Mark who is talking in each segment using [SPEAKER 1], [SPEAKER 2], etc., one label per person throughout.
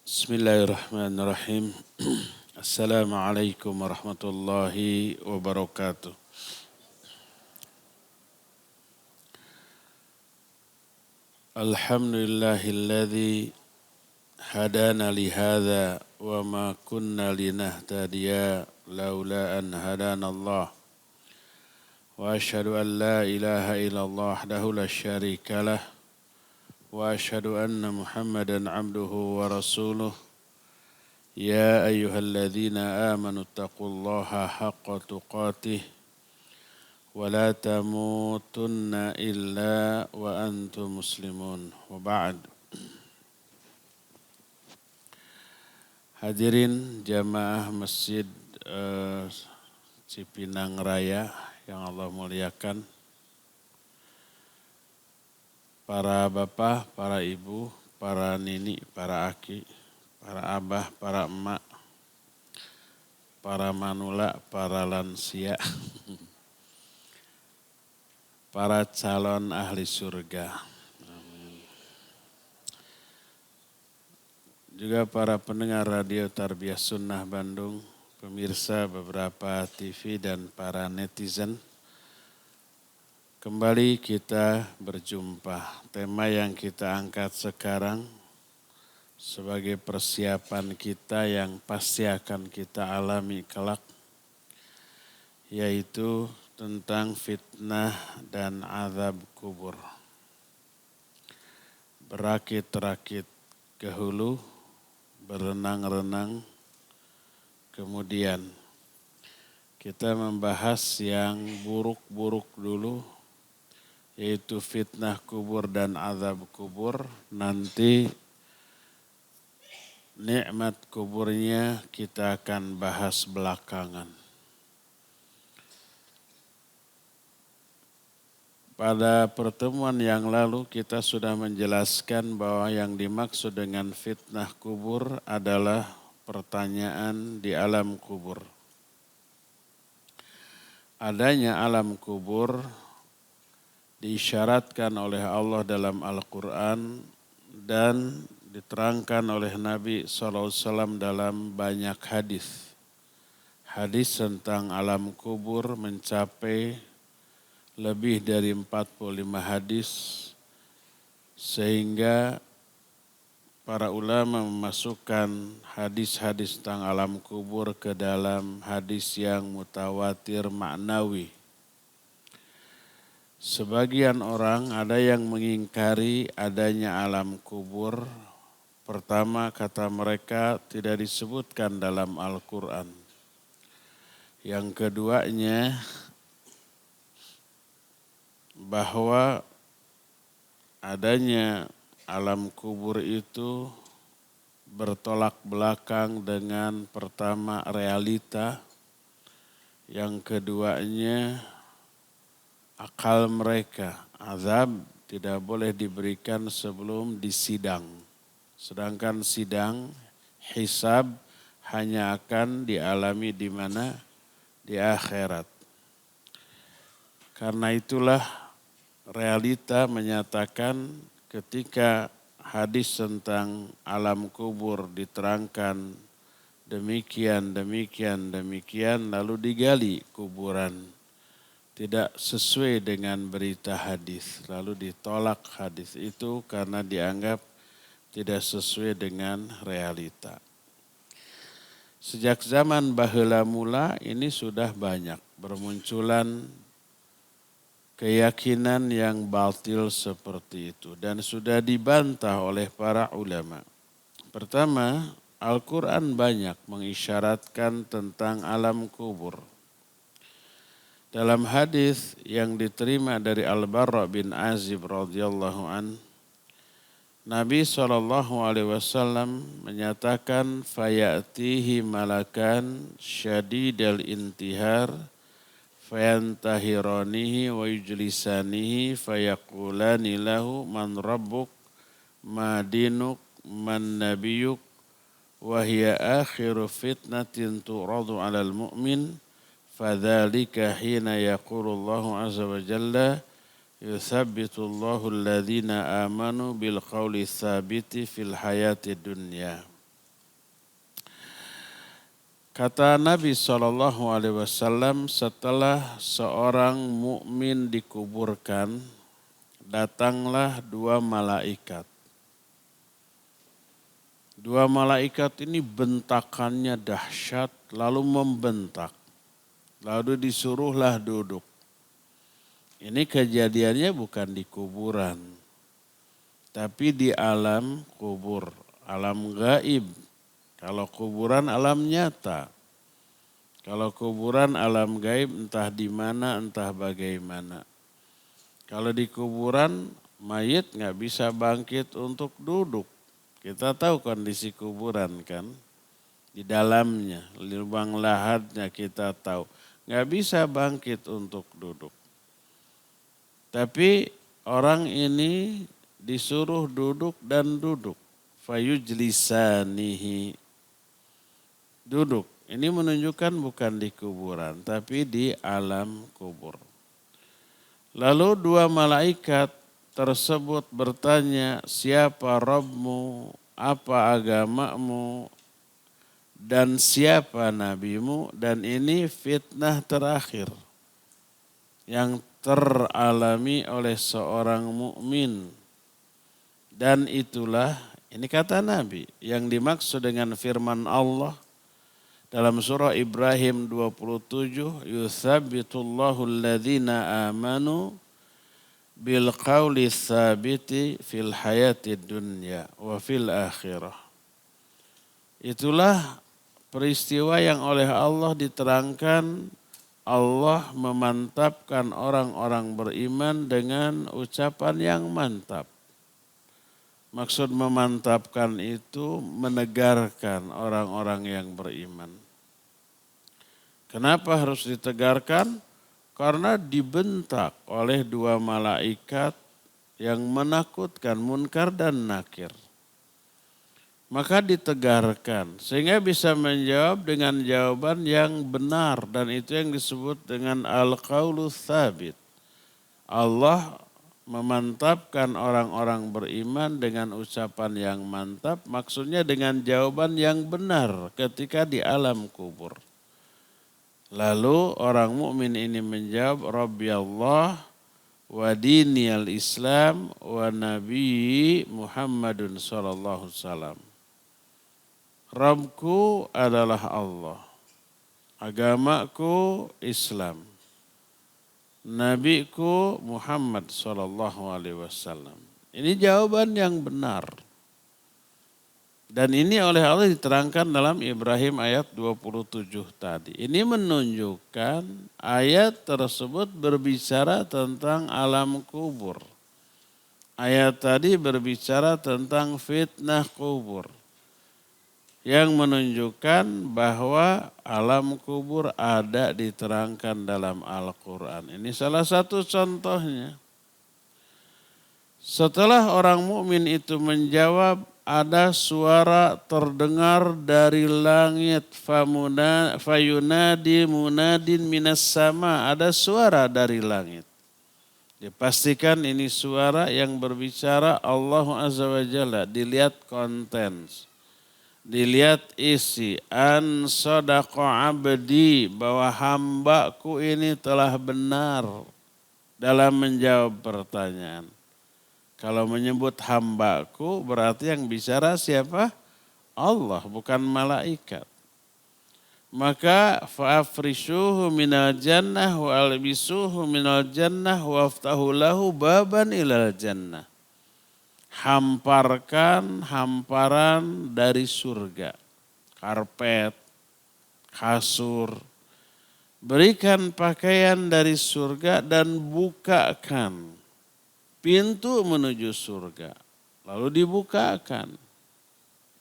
[SPEAKER 1] Bismillahirrahmanirrahim. Assalamualaikum warahmatullahi wabarakatuh. Alhamdulillahilladzi hadana lihadza wa ma kunna linahtadiya laula an hadanallah. Wa asyhadu an la ilaha illallah wahdahu la syarikalah. Wa asyhadu anna Muhammadan abduhu wa rasuluh. Ya ayyuhalladzina amanu taqullaha haqqa tuqatih wa la tamutunna illa wa antum muslimun. Wa ba'd. Hadirin jamaah Masjid Cipinang Raya yang Allah muliakan. Para bapak, para ibu, para nini, para aki, para abah, para emak, para manula, para lansia, para calon ahli surga. Amin. Juga para pendengar radio Tarbiyah Sunnah Bandung, pemirsa beberapa TV dan para netizen. Kembali kita berjumpa. Tema yang kita angkat sekarang sebagai persiapan kita yang pasti akan kita alami kelak, yaitu tentang fitnah dan azab kubur. Berakit-rakit ke hulu, berenang-renang, kemudian kita membahas yang buruk-buruk dulu, yaitu fitnah kubur dan azab kubur. Nanti nikmat kuburnya kita akan bahas belakangan. Pada pertemuan yang lalu kita sudah menjelaskan bahwa yang dimaksud dengan fitnah kubur adalah pertanyaan di alam kubur. Adanya alam kubur diisyaratkan oleh Allah dalam Al-Quran dan diterangkan oleh Nabi SAW dalam banyak hadis. Hadis tentang alam kubur mencapai lebih dari 45 hadis, sehingga para ulama memasukkan hadis-hadis tentang alam kubur ke dalam hadis yang mutawatir ma'nawi. Sebagian orang ada yang mengingkari adanya alam kubur. Pertama, kata mereka tidak disebutkan dalam Al-Quran. Yang keduanya, bahwa adanya alam kubur itu bertolak belakang dengan pertama realita. Yang keduanya, akal mereka, azab tidak boleh diberikan sebelum disidang. Sedangkan sidang, hisab hanya akan dialami di mana? Di akhirat. Karena itulah realita menyatakan ketika hadis tentang alam kubur diterangkan demikian, lalu digali kuburan. Tidak sesuai dengan berita hadis, lalu ditolak hadis itu karena dianggap tidak sesuai dengan realita. Sejak zaman baheula mula ini sudah banyak bermunculan keyakinan yang batil seperti itu dan sudah dibantah oleh para ulama. Pertama, Al-Quran banyak mengisyaratkan tentang alam kubur. Dalam hadis yang diterima dari Al-Barra bin Azib radhiyallahu an, Nabi SAW menyatakan fayatihi malakan syadidal intihar fayantahiranihi wa yujlisanihi fayaqulani lahu man rabbuk ma dinuk man nabiyuk wa hiya akhiru fitnatin tu'radu 'alal mu'min. Fadzalika hina yaqulullahu azza wa jalla yuthabbitullahu alladhina amanu bil qawli tsabiti fil hayati dunya. Kata Nabi SAW, setelah seorang mukmin dikuburkan, datanglah dua malaikat. Dua malaikat ini bentakannya dahsyat, lalu membentak. Lalu disuruhlah duduk. Ini kejadiannya bukan di kuburan, tapi di alam kubur, alam gaib. Kalau kuburan alam nyata. Kalau kuburan alam gaib entah di mana, entah bagaimana. Kalau di kuburan mayit nggak bisa bangkit untuk duduk. Kita tahu kondisi kuburan kan. Di dalamnya, lubang lahatnya kita tahu. Nggak bisa bangkit untuk duduk. Tapi orang ini disuruh duduk dan duduk. Fayujlisanihi. Duduk. Ini menunjukkan bukan di kuburan, tapi di alam kubur. Lalu dua malaikat tersebut bertanya, siapa Rabbmu, apa agamamu, dan siapa nabimu, dan ini fitnah terakhir yang teralami oleh seorang mukmin. Dan itulah, ini kata Nabi, yang dimaksud dengan firman Allah dalam surah Ibrahim 27, yuthabbitullahu alladhina amanu bil qawli tsabiti fil hayati dunya wa fil akhirah. Itulah peristiwa yang oleh Allah diterangkan, Allah memantapkan orang-orang beriman dengan ucapan yang mantap. Maksud memantapkan itu menegarkan orang-orang yang beriman. Kenapa harus ditegarkan? Karena dibentak oleh dua malaikat yang menakutkan, Munkar dan Nakir. Maka ditegarkan sehingga bisa menjawab dengan jawaban yang benar, dan itu yang disebut dengan al-qaulu tsabit. Allah memantapkan orang-orang beriman dengan ucapan yang mantap, maksudnya dengan jawaban yang benar ketika di alam kubur. Lalu orang mukmin ini menjawab, Rabbi Allah wa diniyal Islam wa nabi Muhammadun sallallahu alaihi wasallam. Rabbku adalah Allah, agamaku Islam, nabiku Muhammad sallallahu alaihi wasallam. Ini jawaban yang benar. Dan ini oleh Allah diterangkan dalam Ibrahim ayat 27 tadi. Ini menunjukkan ayat tersebut berbicara tentang alam kubur. Ayat tadi berbicara tentang fitnah kubur. Yang menunjukkan bahwa alam kubur ada diterangkan dalam Al-Quran. Ini salah satu contohnya. Setelah orang mukmin itu menjawab, ada suara terdengar dari langit, fayunadi munadin minas sama, ada suara dari langit. Dipastikan ini suara yang berbicara Allah Azza wa Jalla, dilihat konten, dilihat isi, an sadaqa abdi, bahwa hambaku ini telah benar dalam menjawab pertanyaan. Kalau menyebut hambaku berarti yang bicara siapa? Allah, bukan malaikat. Maka fa'afrishuhu minal jannah wa albisuhu minal jannah wa aftahu lahu baban ilal jannah. Hamparkan hamparan dari surga. Karpet, kasur. Berikan pakaian dari surga dan bukakan pintu menuju surga, lalu dibukakan.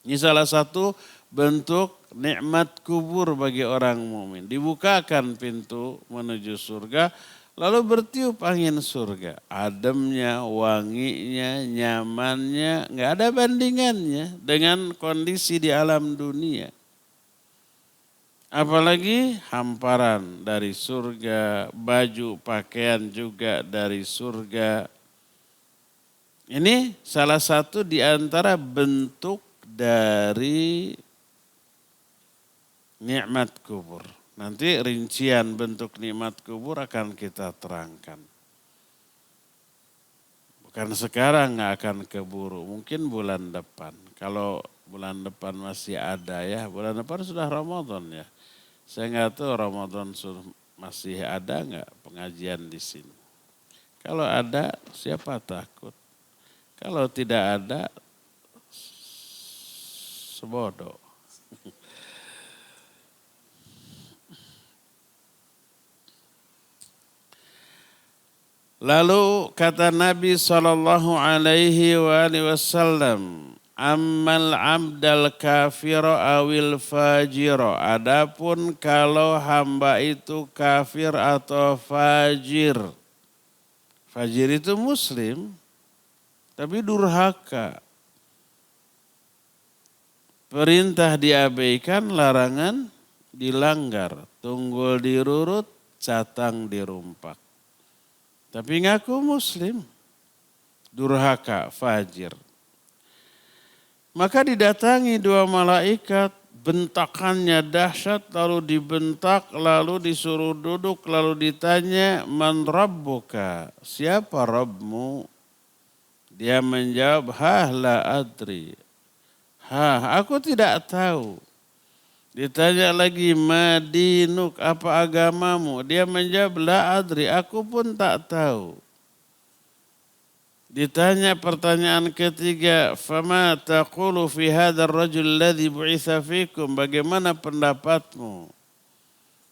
[SPEAKER 1] Ini salah satu bentuk nikmat kubur bagi orang mukmin. Dibukakan pintu menuju surga, lalu bertiup angin surga. Ademnya, wanginya, nyamannya, nggak ada bandingannya dengan kondisi di alam dunia. Apalagi hamparan dari surga, baju, pakaian juga dari surga. Ini salah satu di antara bentuk dari nikmat kubur. Nanti rincian bentuk nikmat kubur akan kita terangkan. Bukan sekarang nggak akan keburu, mungkin bulan depan. Kalau bulan depan masih ada ya, bulan depan sudah Ramadan ya. Saya nggak tahu Ramadan masih ada nggak pengajian di sini. Kalau ada siapa takut. Kalau tidak ada sebodoh. Lalu kata Nabi SAW, ammal abdal kafiro awil fajiro. Adapun kalau hamba itu kafir atau fajir. Fajir itu muslim, tapi durhaka. Perintah diabaikan, larangan dilanggar. Tunggul dirurut, catang dirumpak. Tapi ngaku muslim, durhaka, fajir. Maka didatangi dua malaikat, bentakannya dahsyat, lalu dibentak, lalu disuruh duduk, lalu ditanya, man rabbuka, siapa Rabbmu? Dia menjawab, la adri. Aku tidak tahu. Ditanya lagi, madinuk, apa agamamu? Dia menjawab, la adri, aku pun tak tahu. Ditanya pertanyaan ketiga, fama taqulu fi hadzal rajul alladzi bu'itsa fikum? Bagaimana pendapatmu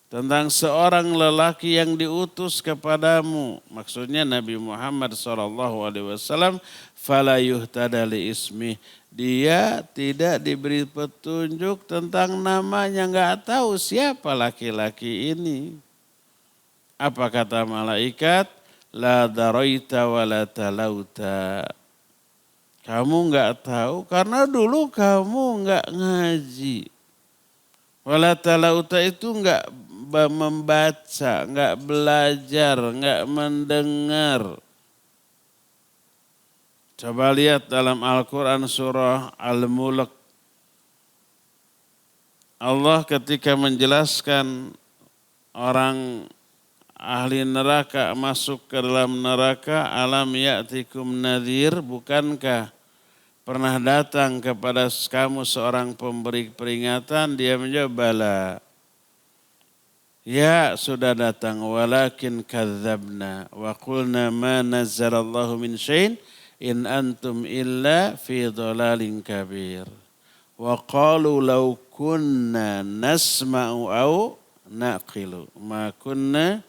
[SPEAKER 1] tentang seorang lelaki yang diutus kepadamu? Maksudnya Nabi Muhammad SAW, fala yuhtada li ismih. Dia tidak diberi petunjuk tentang namanya, enggak tahu siapa laki-laki ini. Apa kata malaikat? La daraita wa la talauta. Kamu enggak tahu karena dulu kamu enggak ngaji. Wa la talauta itu enggak membaca, enggak belajar, enggak mendengar. Coba lihat dalam Al-Quran surah Al-Mulk. Allah ketika menjelaskan orang ahli neraka masuk ke dalam neraka, alam ya'tikum nadhir, bukankah pernah datang kepada kamu seorang pemberi peringatan? Dia menjawab, bala. Ya sudah datang, walakin kadzabna wa qulna ma nazzalallahu min syai'in in antum illa fi dhalalin kabir. Wa qalu law kunna nasma'u aw naqilu ma kunna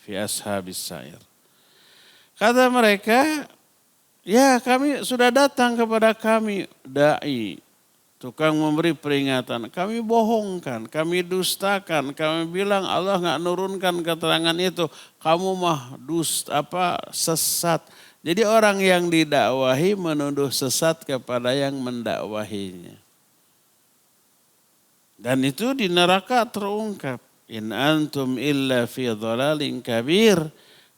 [SPEAKER 1] fi ashabis sa'ir. Kata mereka, ya kami sudah datang kepada kami dai, tukang memberi peringatan. Kami bohongkan, kami dustakan, kami bilang Allah enggak nurunkan keterangan itu. Kamu mah sesat. Jadi orang yang didakwahi menuduh sesat kepada yang mendakwahinya. Dan itu di neraka terungkap. In antum illa fi dhalalin kabir.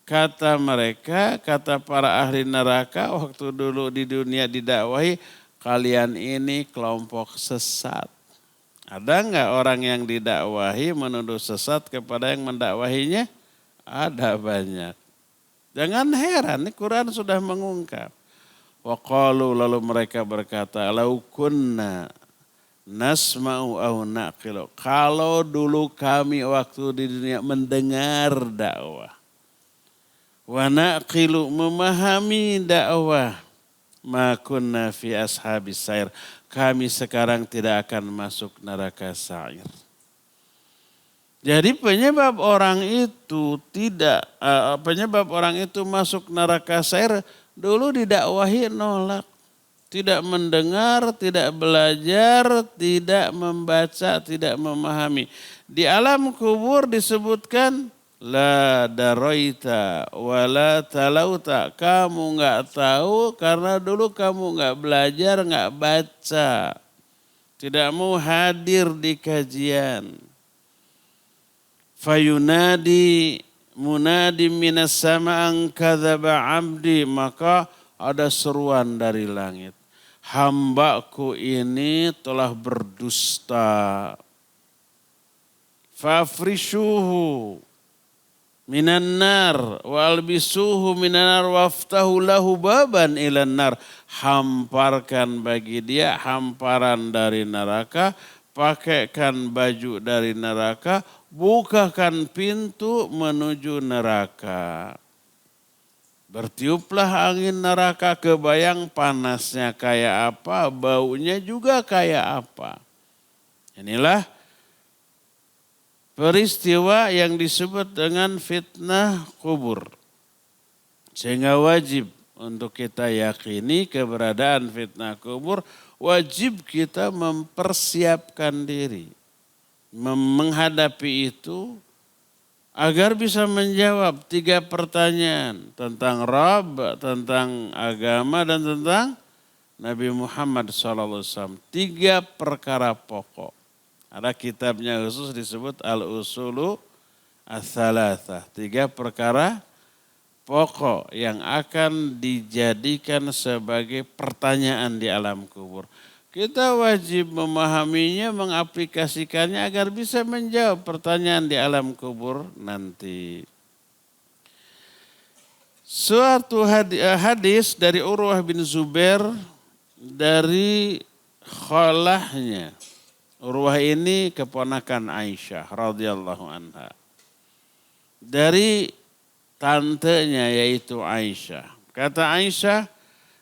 [SPEAKER 1] Kata mereka, kata para ahli neraka waktu dulu di dunia didakwahi, kalian ini kelompok sesat. Ada enggak orang yang didakwahi menuduh sesat kepada yang mendakwahinya? Ada banyak. Jangan heran, Quran sudah mengungkap. Wa qalu, lalu mereka berkata, lau kunna nasma'u aw naqilu. Kalau dulu kami waktu di dunia mendengar dakwah, wa naqilu, memahami dakwah, ma kunna fi ashabis sa'ir. Kami sekarang tidak akan masuk neraka sa'ir. Jadi penyebab orang itu masuk neraka sa'ir dulu didakwahi nolak, tidak mendengar, tidak belajar, tidak membaca, tidak memahami. Di alam kubur disebutkan la daraita wa la talauta. Kamu enggak tahu karena dulu kamu enggak belajar, enggak baca. Tidak mau hadir di kajian. Fayunadi munadi minas sama'an kadzaba abdi, maka ada seruan dari langit. Hambaku ini telah berdusta. fafrishuhu minan nar walbisuhu minan nar waftahu lahu baban ilan nar. Hamparkan bagi dia hamparan dari neraka, pakaikan baju dari neraka, bukakan pintu menuju neraka. Bertiuplah angin neraka, kebayang panasnya kayak apa, baunya juga kayak apa. Inilah peristiwa yang disebut dengan fitnah kubur. Sehingga wajib untuk kita yakini keberadaan fitnah kubur, wajib kita mempersiapkan diri. Menghadapi itu agar bisa menjawab 3 pertanyaan tentang Rabb, tentang agama, dan tentang Nabi Muhammad SAW. 3 perkara pokok. Ada kitabnya khusus disebut Al-Usulu Ats-Tsalatsah. 3 perkara pokok yang akan dijadikan sebagai pertanyaan di alam kubur. Kita wajib memahaminya, mengaplikasikannya agar bisa menjawab pertanyaan di alam kubur nanti. Suatu hadis dari Urwah bin Zubair dari khalahnya. Urwah ini keponakan Aisyah radhiyallahu anha. Dari tantenya yaitu Aisyah. Kata Aisyah,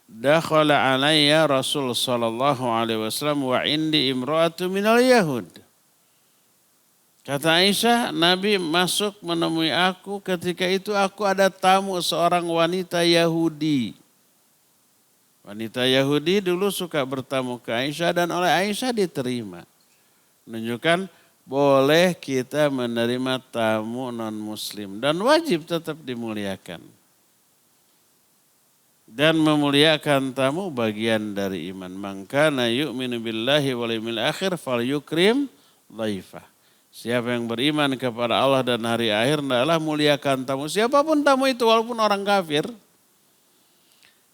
[SPEAKER 1] dakhala alayya Rasul sallallahu alaihi wasallam wa indi imra'atu minal Yahud. Kata Aisyah, Nabi masuk menemui aku, ketika itu aku ada tamu seorang wanita Yahudi. Wanita Yahudi dulu suka bertamu ke Aisyah dan oleh Aisyah diterima. Menunjukkan boleh kita menerima tamu non-muslim dan wajib tetap dimuliakan. Dan memuliakan tamu bagian dari iman. Man kana yu'minu billahi wal yawmil akhir falyukrim dhaifah. Siapa yang beriman kepada Allah dan hari akhir, hendaklah muliakan tamu. Siapapun tamu itu walaupun orang kafir.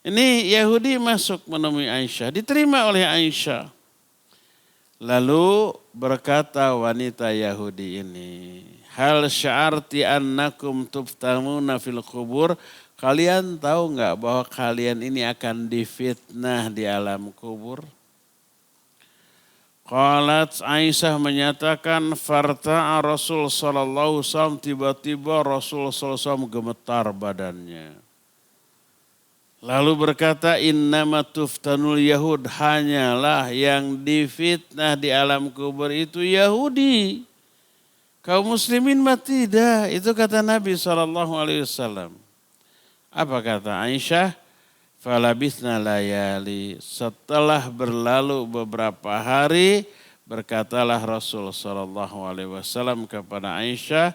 [SPEAKER 1] Ini Yahudi masuk menemui Aisyah, diterima oleh Aisyah. Lalu berkata wanita Yahudi ini, hal sya'arti annakum tuftamuna fil kubur. Kalian tahu enggak bahwa kalian ini akan difitnah di alam kubur? Qalat Aisyah menyatakan, farta'a Rasul sallallahu alaihi wasallam, tiba-tiba Rasul sallallahu alaihi wasallam gemetar badannya. Lalu berkata, innama tuftanul Yahud, hanyalah yang difitnah di alam kubur itu Yahudi. Kaum muslimin mah tidak. Itu kata Nabi SAW. Apa kata Aisyah? Falabithna layali. Setelah berlalu beberapa hari, berkatalah Rasul SAW kepada Aisyah,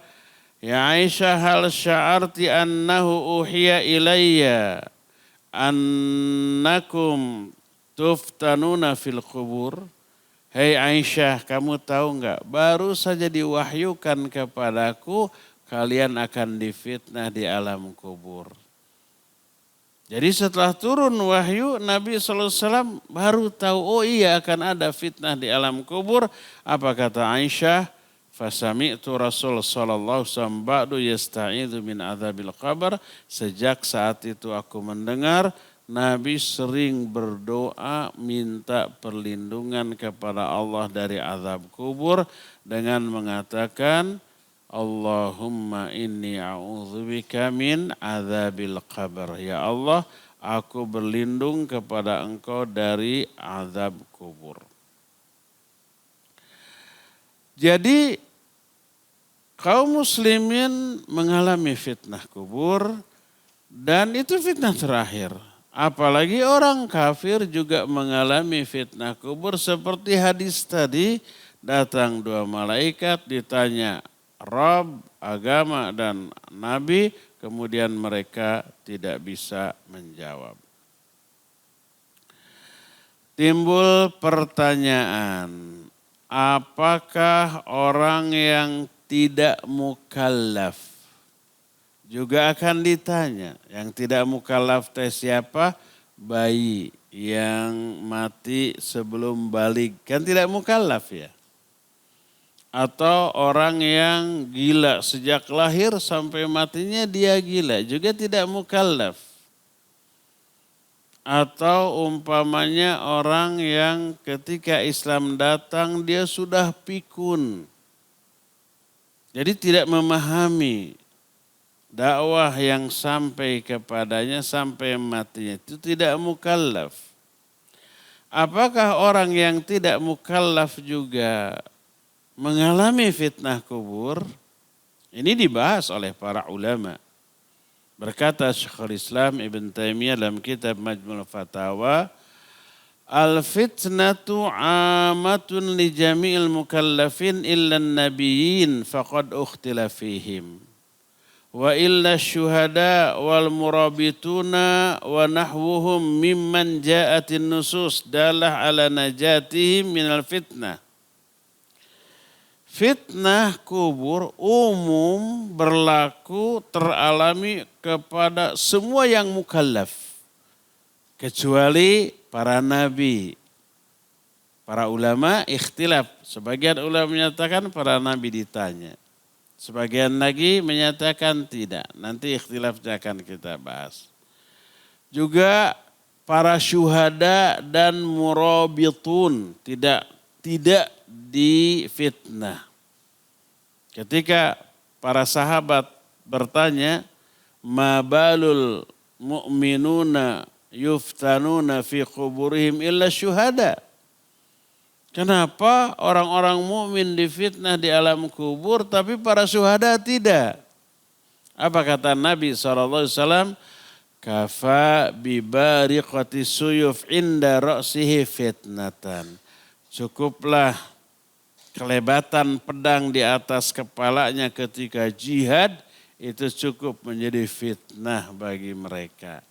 [SPEAKER 1] ya Aisyah, hal sya'arti annahu uhiya ilayya annakum tuftanuna fil kubur. Hei Aisyah, kamu tahu enggak, baru saja diwahyukan kepadaku kalian akan difitnah di alam kubur. Jadi setelah turun wahyu, Nabi SAW baru tahu, oh iya akan ada fitnah di alam kubur. Apa kata Aisyah? Fasami'tu Rasul sallallahu alaihi wasallam ba'du yasta'idzu min adzabil qabr. Sejak saat itu aku mendengar Nabi sering berdoa minta perlindungan kepada Allah dari azab kubur dengan mengatakan, Allahumma inni a'udzubika min adzabil qabr. Ya Allah, aku berlindung kepada Engkau dari azab kubur. Jadi kaum muslimin mengalami fitnah kubur dan itu fitnah terakhir. Apalagi orang kafir juga mengalami fitnah kubur seperti hadis tadi, datang 2 malaikat ditanya Rabb, agama dan Nabi, kemudian mereka tidak bisa menjawab. Timbul pertanyaan, apakah orang yang tidak mukallaf juga akan ditanya? Yang tidak mukallaf teh siapa? Bayi yang mati sebelum balik, kan tidak mukallaf ya. Atau orang yang gila sejak lahir sampai matinya dia gila, juga tidak mukallaf. Atau umpamanya orang yang ketika Islam datang dia sudah pikun. Jadi tidak memahami dakwah yang sampai kepadanya sampai matinya, itu tidak mukallaf. Apakah orang yang tidak mukallaf juga mengalami fitnah kubur? Ini dibahas oleh para ulama. Berkata Syekhul Islam Ibn Taimiyah dalam kitab Majmu' Fatawa, al-fitnatu amatun li jami'il mukallafin illa an-nabiyyin faqad ukhtila fihim. Wa illa syuhada wal murabituna wa nahwuhum mimman ja'atin nusus dalah ala najatihim minal fitnah. Fitnah kubur umum berlaku teralami kepada semua yang mukallaf. Kecuali para nabi. Para ulama ikhtilaf. Sebagian ulama menyatakan para nabi ditanya. Sebagian lagi menyatakan tidak. Nanti ikhtilafnya akan kita bahas. Juga para syuhada dan murabitun tidak difitnah. Ketika para sahabat bertanya, ma balul mu'minuna yuftanuna fi quburihim illa syuhada. Kenapa orang-orang mukmin difitnah di alam kubur tapi para syuhada tidak? Apa kata Nabi SAW? Kafa bibariqati suyuf inda ra'sihi fitnatan. Cukuplah kelebatan pedang di atas kepalanya ketika jihad itu cukup menjadi fitnah bagi mereka.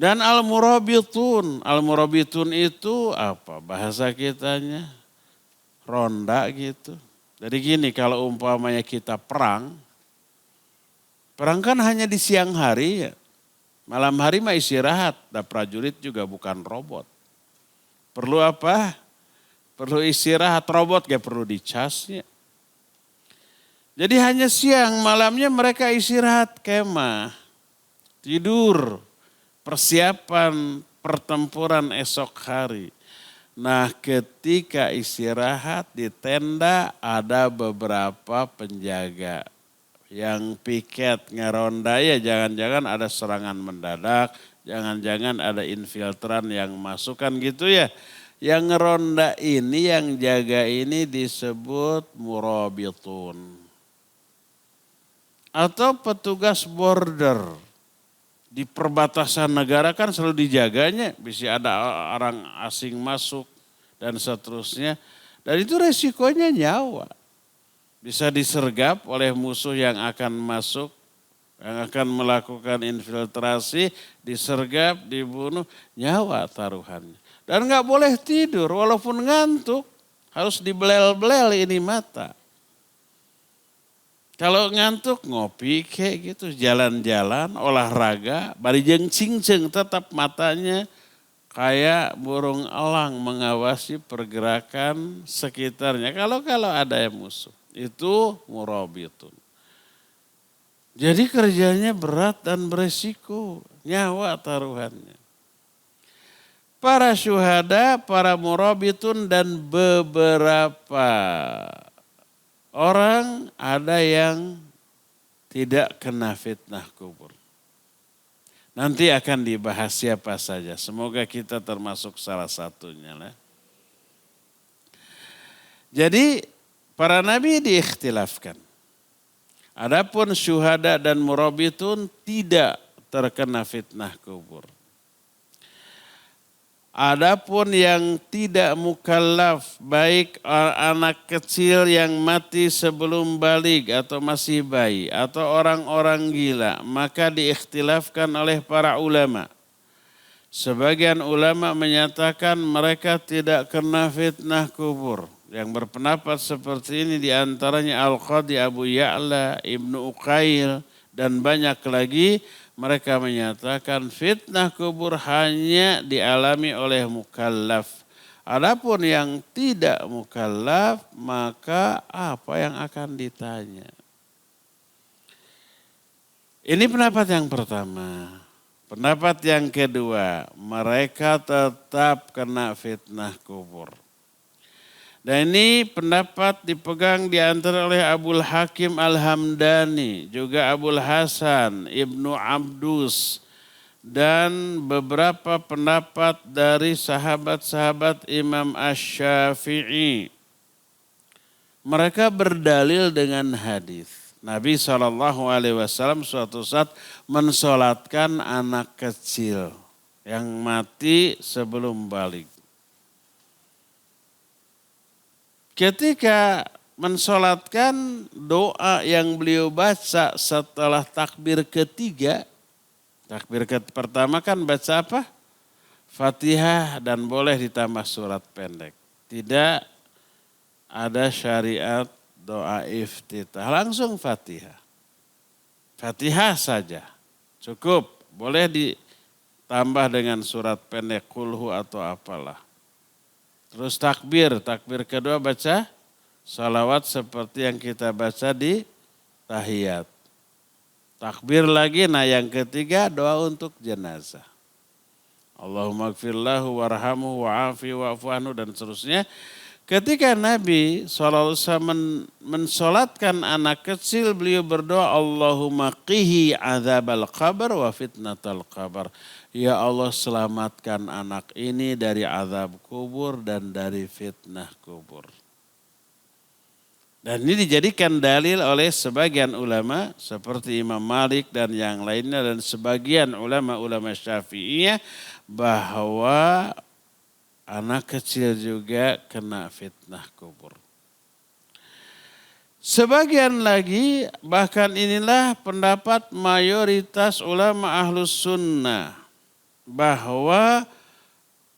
[SPEAKER 1] Dan al-murabitun itu apa bahasa kitanya? Ronda gitu. Jadi gini, kalau umpamanya kita perang kan hanya di siang hari ya. Malam hari mah istirahat, dan prajurit juga bukan robot. Perlu apa? Perlu istirahat, robot gak perlu dicasnya. Jadi hanya siang, malamnya mereka istirahat kemah, tidur, persiapan pertempuran esok hari. Nah ketika istirahat di tenda ada beberapa penjaga yang piket ngeronda ya, jangan-jangan ada serangan mendadak, jangan-jangan ada infiltran yang masukkan gitu ya. Yang ngeronda ini, yang jaga ini disebut murabitun. Atau petugas border. Di perbatasan negara kan selalu dijaganya, bisa ada orang asing masuk dan seterusnya. Dan itu resikonya nyawa. Bisa disergap oleh musuh yang akan masuk, yang akan melakukan infiltrasi, disergap, dibunuh, nyawa taruhannya. Dan gak boleh tidur, walaupun ngantuk, harus dibelel-belel ini mata. Kalau ngantuk ngopi kayak gitu, jalan-jalan, olahraga, bari jeung cingceng tetap matanya kayak burung elang mengawasi pergerakan sekitarnya. Kalau ada yang musuh, itu murabitun. Jadi kerjanya berat dan beresiko, nyawa taruhannya. Para syuhada, para murabitun dan beberapa orang ada yang tidak kena fitnah kubur. Nanti akan dibahas siapa saja. Semoga kita termasuk salah satunya lah. Jadi para nabi diikhtilafkan. Adapun syuhada dan murabitun tidak terkena fitnah kubur. Adapun yang tidak mukallaf, baik anak kecil yang mati sebelum balik atau masih bayi atau orang-orang gila, maka diikhtilafkan oleh para ulama. Sebagian ulama menyatakan mereka tidak kena fitnah kubur. Yang berpendapat seperti ini diantaranya Al-Qadhi Abu Ya'la, Ibnu Uqail dan banyak lagi. Mereka menyatakan fitnah kubur hanya dialami oleh mukallaf. Adapun yang tidak mukallaf, maka apa yang akan ditanya? Ini pendapat yang pertama. Pendapat yang kedua, mereka tetap kena fitnah kubur. Dan ini pendapat dipegang di antara oleh Abul Hakim Al-Hamdani, juga Abul Hasan, Ibnu Abdus, dan beberapa pendapat dari sahabat-sahabat Imam Asy-Syafi'i. Mereka berdalil dengan hadis. Nabi SAW suatu saat mensolatkan anak kecil yang mati sebelum balik. Ketika mensolatkan, doa yang beliau baca setelah takbir ketiga, takbir pertama kan baca apa? Fatihah dan boleh ditambah surat pendek. Tidak ada syariat doa iftitah, langsung Fatihah. Fatihah saja cukup, boleh ditambah dengan surat pendek kulhu atau apalah. Terus takbir kedua baca salawat seperti yang kita baca di tahiyat. Takbir lagi, nah yang ketiga doa untuk jenazah. Allahumma gfirlahu warhamhu wa'afi wa'fu anhu dan seterusnya. Ketika Nabi SAW mensolatkan anak kecil, beliau berdoa, Allahumma qihi azabal qabr wa fitnatal qabr. Ya Allah, selamatkan anak ini dari azab kubur dan dari fitnah kubur. Dan ini dijadikan dalil oleh sebagian ulama seperti Imam Malik dan yang lainnya dan sebagian ulama-ulama Syafi'iyah bahwa anak kecil juga kena fitnah kubur. Sebagian lagi, bahkan inilah pendapat mayoritas ulama ahlus sunnah, bahwa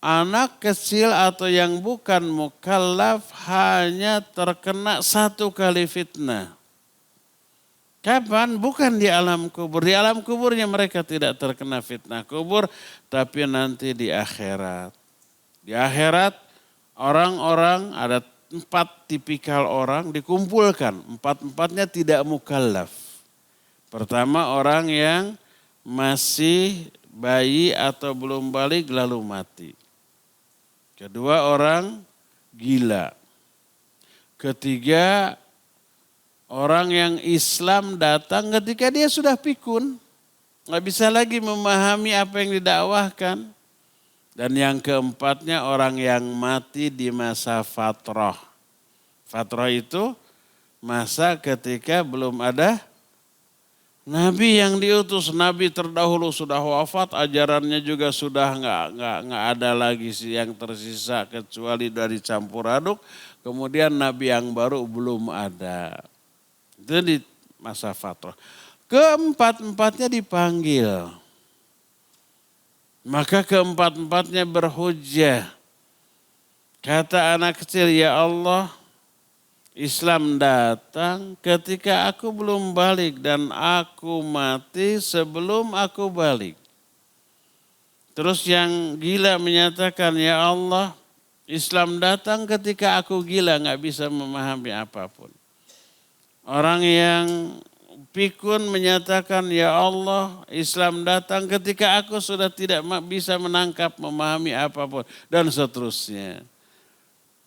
[SPEAKER 1] anak kecil atau yang bukan mukallaf hanya terkena satu kali fitnah. Kapan? Bukan di alam kubur. Di alam kuburnya mereka tidak terkena fitnah kubur, tapi nanti di akhirat. Di akhirat orang-orang ada 4 tipikal orang dikumpulkan. 4-4-nya tidak mukallaf. Pertama, orang yang masih bayi atau belum balik lalu mati. Kedua, orang gila. Ketiga, orang yang Islam datang ketika dia sudah pikun. Nggak bisa lagi memahami apa yang didakwahkan. Dan yang keempatnya orang yang mati di masa fatrah. Fatrah itu masa ketika belum ada nabi yang diutus. Nabi terdahulu sudah wafat, ajarannya juga sudah nggak ada lagi yang tersisa kecuali dari campur aduk. Kemudian nabi yang baru belum ada. Itu di masa fatrah. Keempat-empatnya dipanggil. Maka keempat-empatnya berhujjah. Kata anak kecil, ya Allah, Islam datang ketika aku belum balik dan aku mati sebelum aku balik. Terus yang gila menyatakan, ya Allah, Islam datang ketika aku gila, gak bisa memahami apapun. Orang yang pikun menyatakan, ya Allah, Islam datang ketika aku sudah tidak bisa menangkap, memahami apapun, dan seterusnya.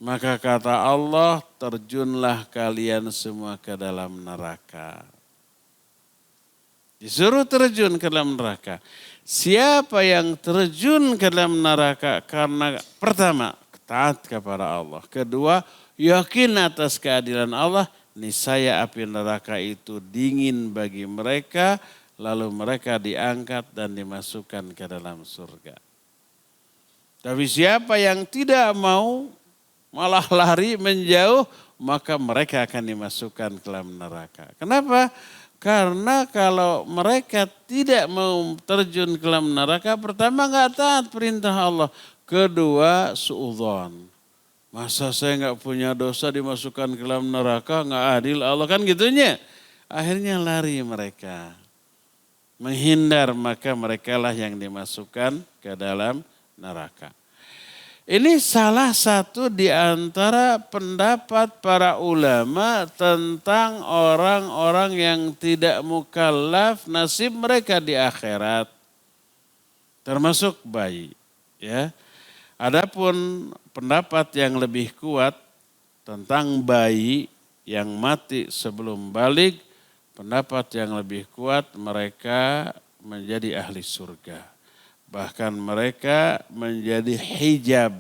[SPEAKER 1] Maka kata Allah, terjunlah kalian semua ke dalam neraka. Disuruh terjun ke dalam neraka. Siapa yang terjun ke dalam neraka karena pertama, taat kepada Allah. Kedua, yakin atas keadilan Allah. Niscaya api neraka itu dingin bagi mereka, lalu mereka diangkat dan dimasukkan ke dalam surga. Tapi siapa yang tidak mau, malah lari menjauh, maka mereka akan dimasukkan ke dalam neraka. Kenapa? Karena kalau mereka tidak mau terjun ke dalam neraka, pertama nggak taat perintah Allah. Kedua, suudzon. Masa saya nggak punya dosa dimasukkan ke dalam neraka, nggak adil Allah, kan gitunya. Akhirnya lari mereka. Menghindar, maka merekalah yang dimasukkan ke dalam neraka. Ini salah satu di antara pendapat para ulama tentang orang-orang yang tidak mukallaf, nasib mereka di akhirat. Termasuk bayi. Ya. Adapun pendapat yang lebih kuat tentang bayi yang mati sebelum balik, pendapat yang lebih kuat mereka menjadi ahli surga. Bahkan mereka menjadi hijab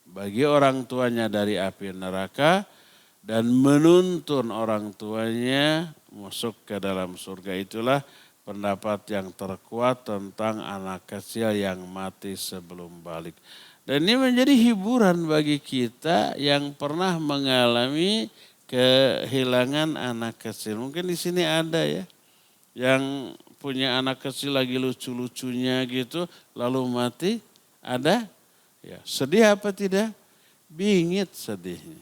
[SPEAKER 1] bagi orang tuanya dari api neraka dan menuntun orang tuanya masuk ke dalam surga. Itulah pendapat yang terkuat tentang anak kecil yang mati sebelum balik. Dan ini menjadi hiburan bagi kita yang pernah mengalami kehilangan anak kecil. Mungkin di sini ada ya yang punya anak kecil lagi lucu-lucunya gitu, lalu mati, ada? Ya, sedih apa tidak? Bingit sedihnya.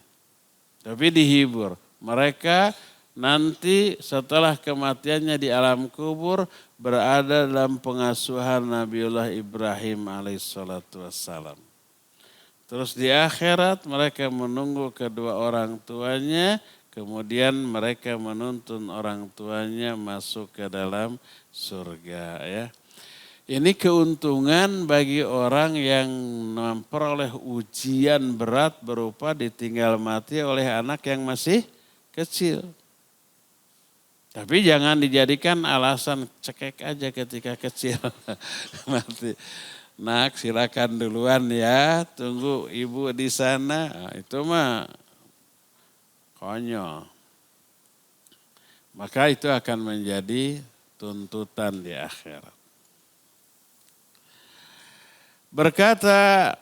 [SPEAKER 1] Tapi dihibur. Mereka nanti setelah kematiannya di alam kubur berada dalam pengasuhan Nabiullah Ibrahim alaihissalatu wassalam. Terus di akhirat mereka menunggu kedua orang tuanya, kemudian mereka menuntun orang tuanya masuk ke dalam surga ya. Ini keuntungan bagi orang yang memperoleh ujian berat berupa ditinggal mati oleh anak yang masih kecil. Tapi jangan dijadikan alasan cekek aja ketika kecil. Mati. Nak silakan duluan ya, tunggu ibu di sana. Nah, itu mah konyol. Maka itu akan menjadi tuntutan di akhirat. Berkata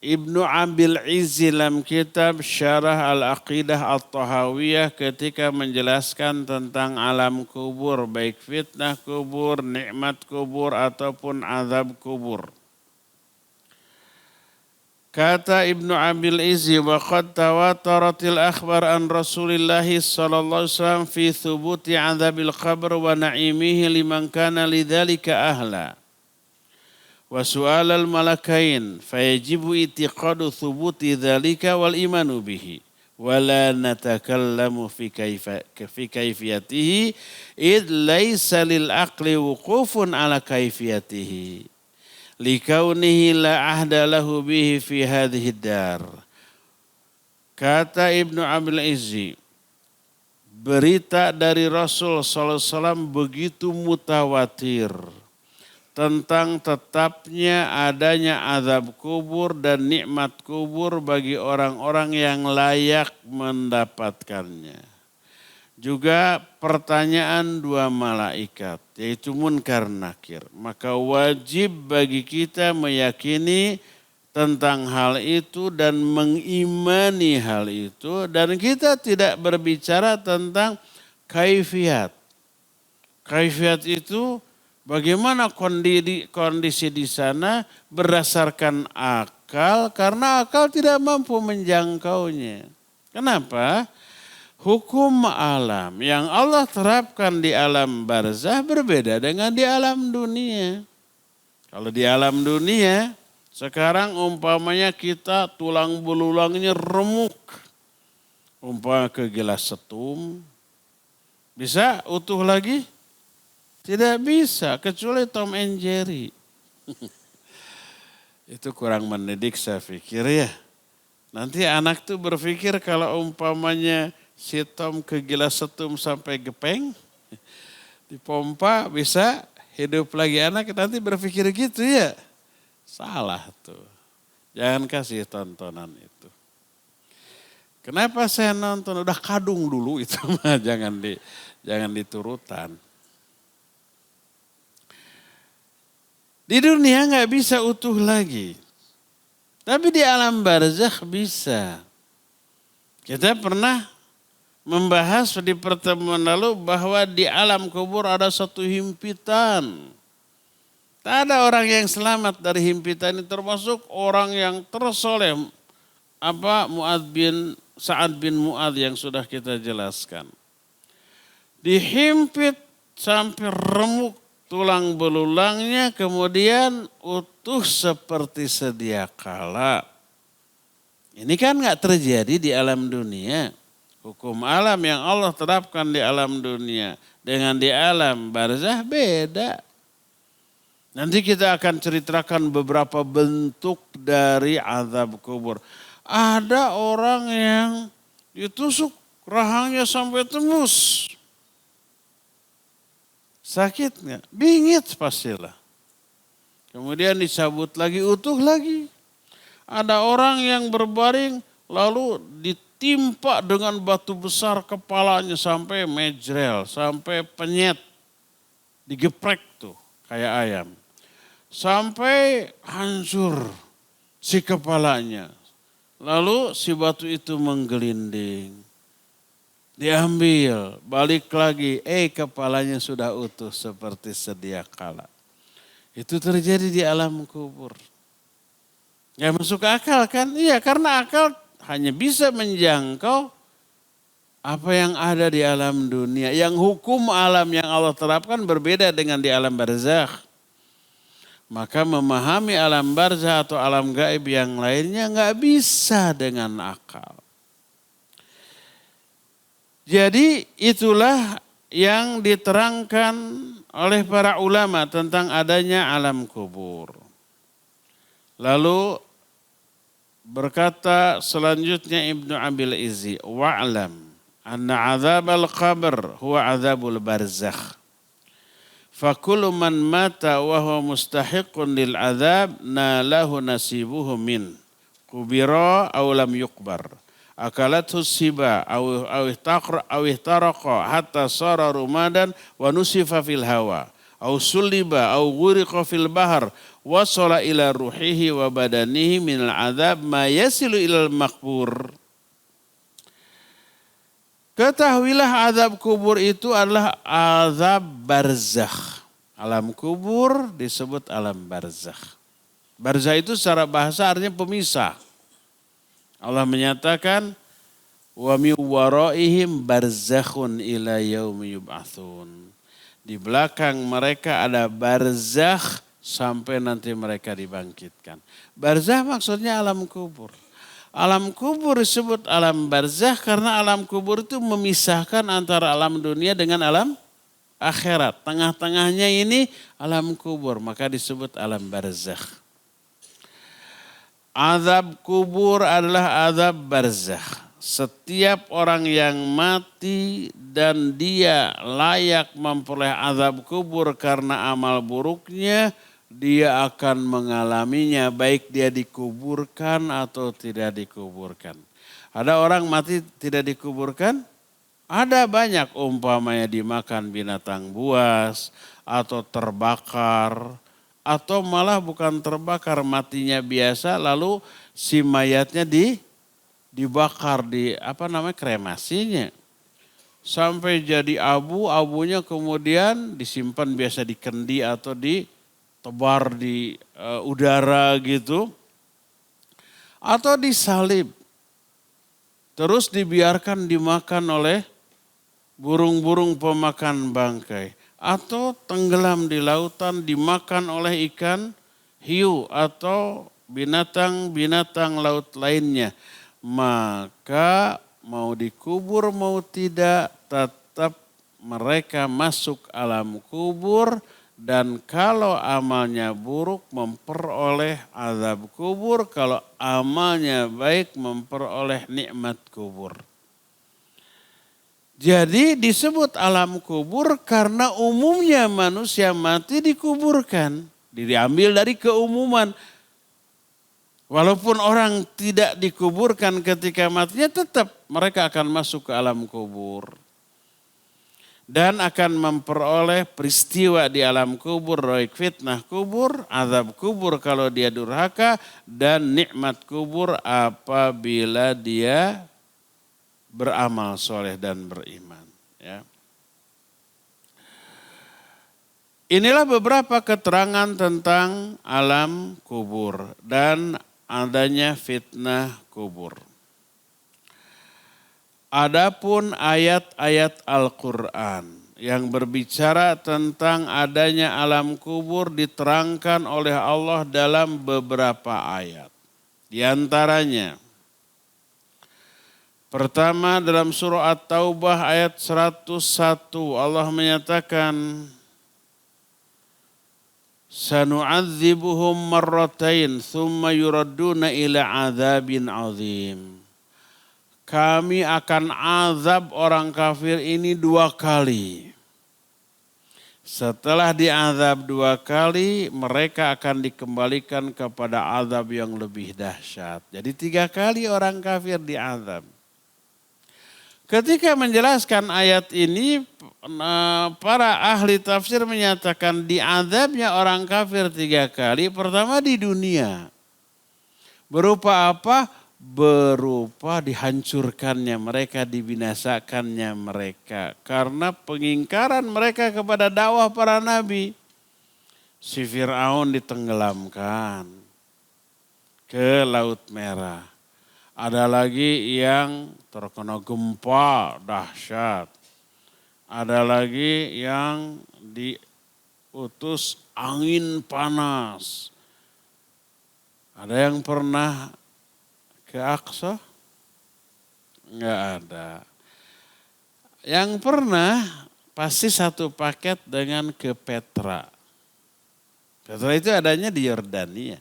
[SPEAKER 1] Ibnu Abil Izzi dalam kitab Syarah Al-Aqidah At-Tahawiyah ketika menjelaskan tentang alam kubur, baik fitnah kubur, nikmat kubur ataupun azab kubur. Kata Ibnu Abil Izzi, wa qad tawataratil akhbar an Rasulillah sallallahu alaihi wasallam fi thubuti azabil qabr wa na'imihi liman kana lidzalika ahla. Wa su'alal malakain fayajibu itiqadu thubuti dzalika wal imanu bihi wa la natakallamu fi kaifiyatihi id laisa lil aqli wuqufun ala kaifiyatihi likaunihi la ahda lahu bihi fi hadhihi dar. Kata Ibnu Abil Izzi, berita dari Rasul sallallahu alaihi wasallam begitu mutawatir tentang tetapnya adanya azab kubur dan nikmat kubur bagi orang-orang yang layak mendapatkannya. Juga pertanyaan dua malaikat, yaitu Munkar Nakir. Maka wajib bagi kita meyakini tentang hal itu dan mengimani hal itu. Dan kita tidak berbicara tentang kaifiat. Kaifiat itu bagaimana kondisi di sana berdasarkan akal, karena akal tidak mampu menjangkaunya. Kenapa? Hukum alam yang Allah terapkan di alam barzah berbeda dengan di alam dunia. Kalau di alam dunia, sekarang umpamanya kita tulang belulangnya remuk. Umpama ke gelas setum, bisa utuh lagi? Tidak bisa, kecuali Tom and Jerry. Itu kurang mendidik saya pikir ya. Nanti anak tuh berpikir kalau umpamanya si Tom ke gelas setum sampai gepeng, dipompa bisa hidup lagi, anak nanti berpikir gitu ya. Salah tuh. Jangan kasih tontonan itu. Kenapa saya nonton? Udah kadung dulu itu mah, jangan diturutan. Di dunia nggak bisa utuh lagi. Tapi di alam barzakh bisa. Kita pernah membahas di pertemuan lalu bahwa di alam kubur ada satu himpitan. Tak ada orang yang selamat dari himpitan ini, termasuk orang yang tersoleh. Sa'ad bin Mu'adz yang sudah kita jelaskan. Dihimpit sampai remuk tulang belulangnya kemudian utuh seperti sedia kala. Ini kan nggak terjadi di alam dunia. Hukum alam yang Allah terapkan di alam dunia dengan di alam barzah beda. Nanti kita akan ceritakan beberapa bentuk dari azab kubur. Ada orang yang ditusuk rahangnya sampai tembus. Sakit nggak? Bingit pastilah. Kemudian dicabut lagi, utuh lagi. Ada orang yang berbaring lalu ditimpa dengan batu besar kepalanya sampai mejrel, sampai penyet. Digeprek tuh kayak ayam. Sampai hancur si kepalanya. Lalu si batu itu menggelinding. Diambil, balik lagi, kepalanya sudah utuh seperti sedia kala. Itu terjadi di alam kubur. Ya masuk akal kan? Iya, karena akal hanya bisa menjangkau apa yang ada di alam dunia. Yang hukum alam yang Allah terapkan berbeda dengan di alam barzakh. Maka memahami alam barzakh atau alam gaib yang lainnya nggak bisa dengan akal. Jadi itulah yang diterangkan oleh para ulama tentang adanya alam kubur. Lalu berkata selanjutnya Ibnu Abil Izzi, wa'lam anna azabal qabr huwa azabul barzakh. Fakullu man mata wa huwa mustahiqun lil azab nalahu nasibuhu min kubira aw lam yuqbar. Akalathu siba aw ihtaraqa hatta sara rumadan wa nusifa fil hawa aw suliba aw ghuriqa fil bahar wasala ila ruhihi wa badanihi minal azab ma yasilu ilal maqbur. Ketahuilah azab kubur itu adalah azab barzakh. Alam kubur disebut alam barzakh. Barzakh itu secara bahasa artinya pemisah. Allah menyatakan wa mi waraihim barzakhun ila yaumi yub'atsun. Di belakang mereka ada barzakh sampai nanti mereka dibangkitkan. Barzakh maksudnya alam kubur. Alam kubur disebut alam barzakh karena alam kubur itu memisahkan antara alam dunia dengan alam akhirat. Tengah-tengahnya ini alam kubur, maka disebut alam barzakh. Azab kubur adalah azab barzakh. Setiap orang yang mati dan dia layak memperoleh azab kubur karena amal buruknya, dia akan mengalaminya baik dia dikuburkan atau tidak dikuburkan. Ada orang mati tidak dikuburkan? Ada banyak, umpamanya dimakan binatang buas atau terbakar. Atau malah bukan terbakar, matinya biasa lalu si mayatnya dibakar di kremasinya. Sampai jadi abu, abunya kemudian disimpan biasa di kendi atau ditebar di udara gitu. Atau disalib. Terus dibiarkan dimakan oleh burung-burung pemakan bangkai. Atau tenggelam di lautan dimakan oleh ikan hiu atau binatang-binatang laut lainnya. Maka mau dikubur mau tidak tetap mereka masuk alam kubur. Dan kalau amalnya buruk memperoleh azab kubur. Kalau amalnya baik memperoleh nikmat kubur. Jadi disebut alam kubur karena umumnya manusia mati dikuburkan. Diambil dari keumuman. Walaupun orang tidak dikuburkan ketika matinya tetap mereka akan masuk ke alam kubur. Dan akan memperoleh peristiwa di alam kubur, roik fitnah kubur, azab kubur kalau dia durhaka, dan nikmat kubur apabila dia beramal soleh dan beriman. Ya. Inilah beberapa keterangan tentang alam kubur dan adanya fitnah kubur. Adapun ayat-ayat Al-Quran yang berbicara tentang adanya alam kubur diterangkan oleh Allah dalam beberapa ayat. Di antaranya, pertama dalam surah At-Taubah ayat 101 Allah menyatakan, sanu'adzibuhum marratain thumma yuradduna ila adzabin azim. Kami akan azab orang kafir ini 2 kali. Setelah diazab 2 kali, mereka akan dikembalikan kepada azab yang lebih dahsyat. Jadi 3 kali orang kafir diazab. Ketika menjelaskan ayat ini, para ahli tafsir menyatakan diazabnya orang kafir 3 kali. Pertama di dunia. Berupa apa? Berupa dihancurkannya mereka, dibinasakannya mereka. Karena pengingkaran mereka kepada dakwah para nabi. Si Fir'aun ditenggelamkan ke Laut Merah. Ada lagi yang terkena gempa dahsyat. Ada lagi yang diutus angin panas. Ada yang pernah ke Aqsa? Enggak ada. Yang pernah pasti satu paket dengan ke Petra. Petra itu adanya di Yordania.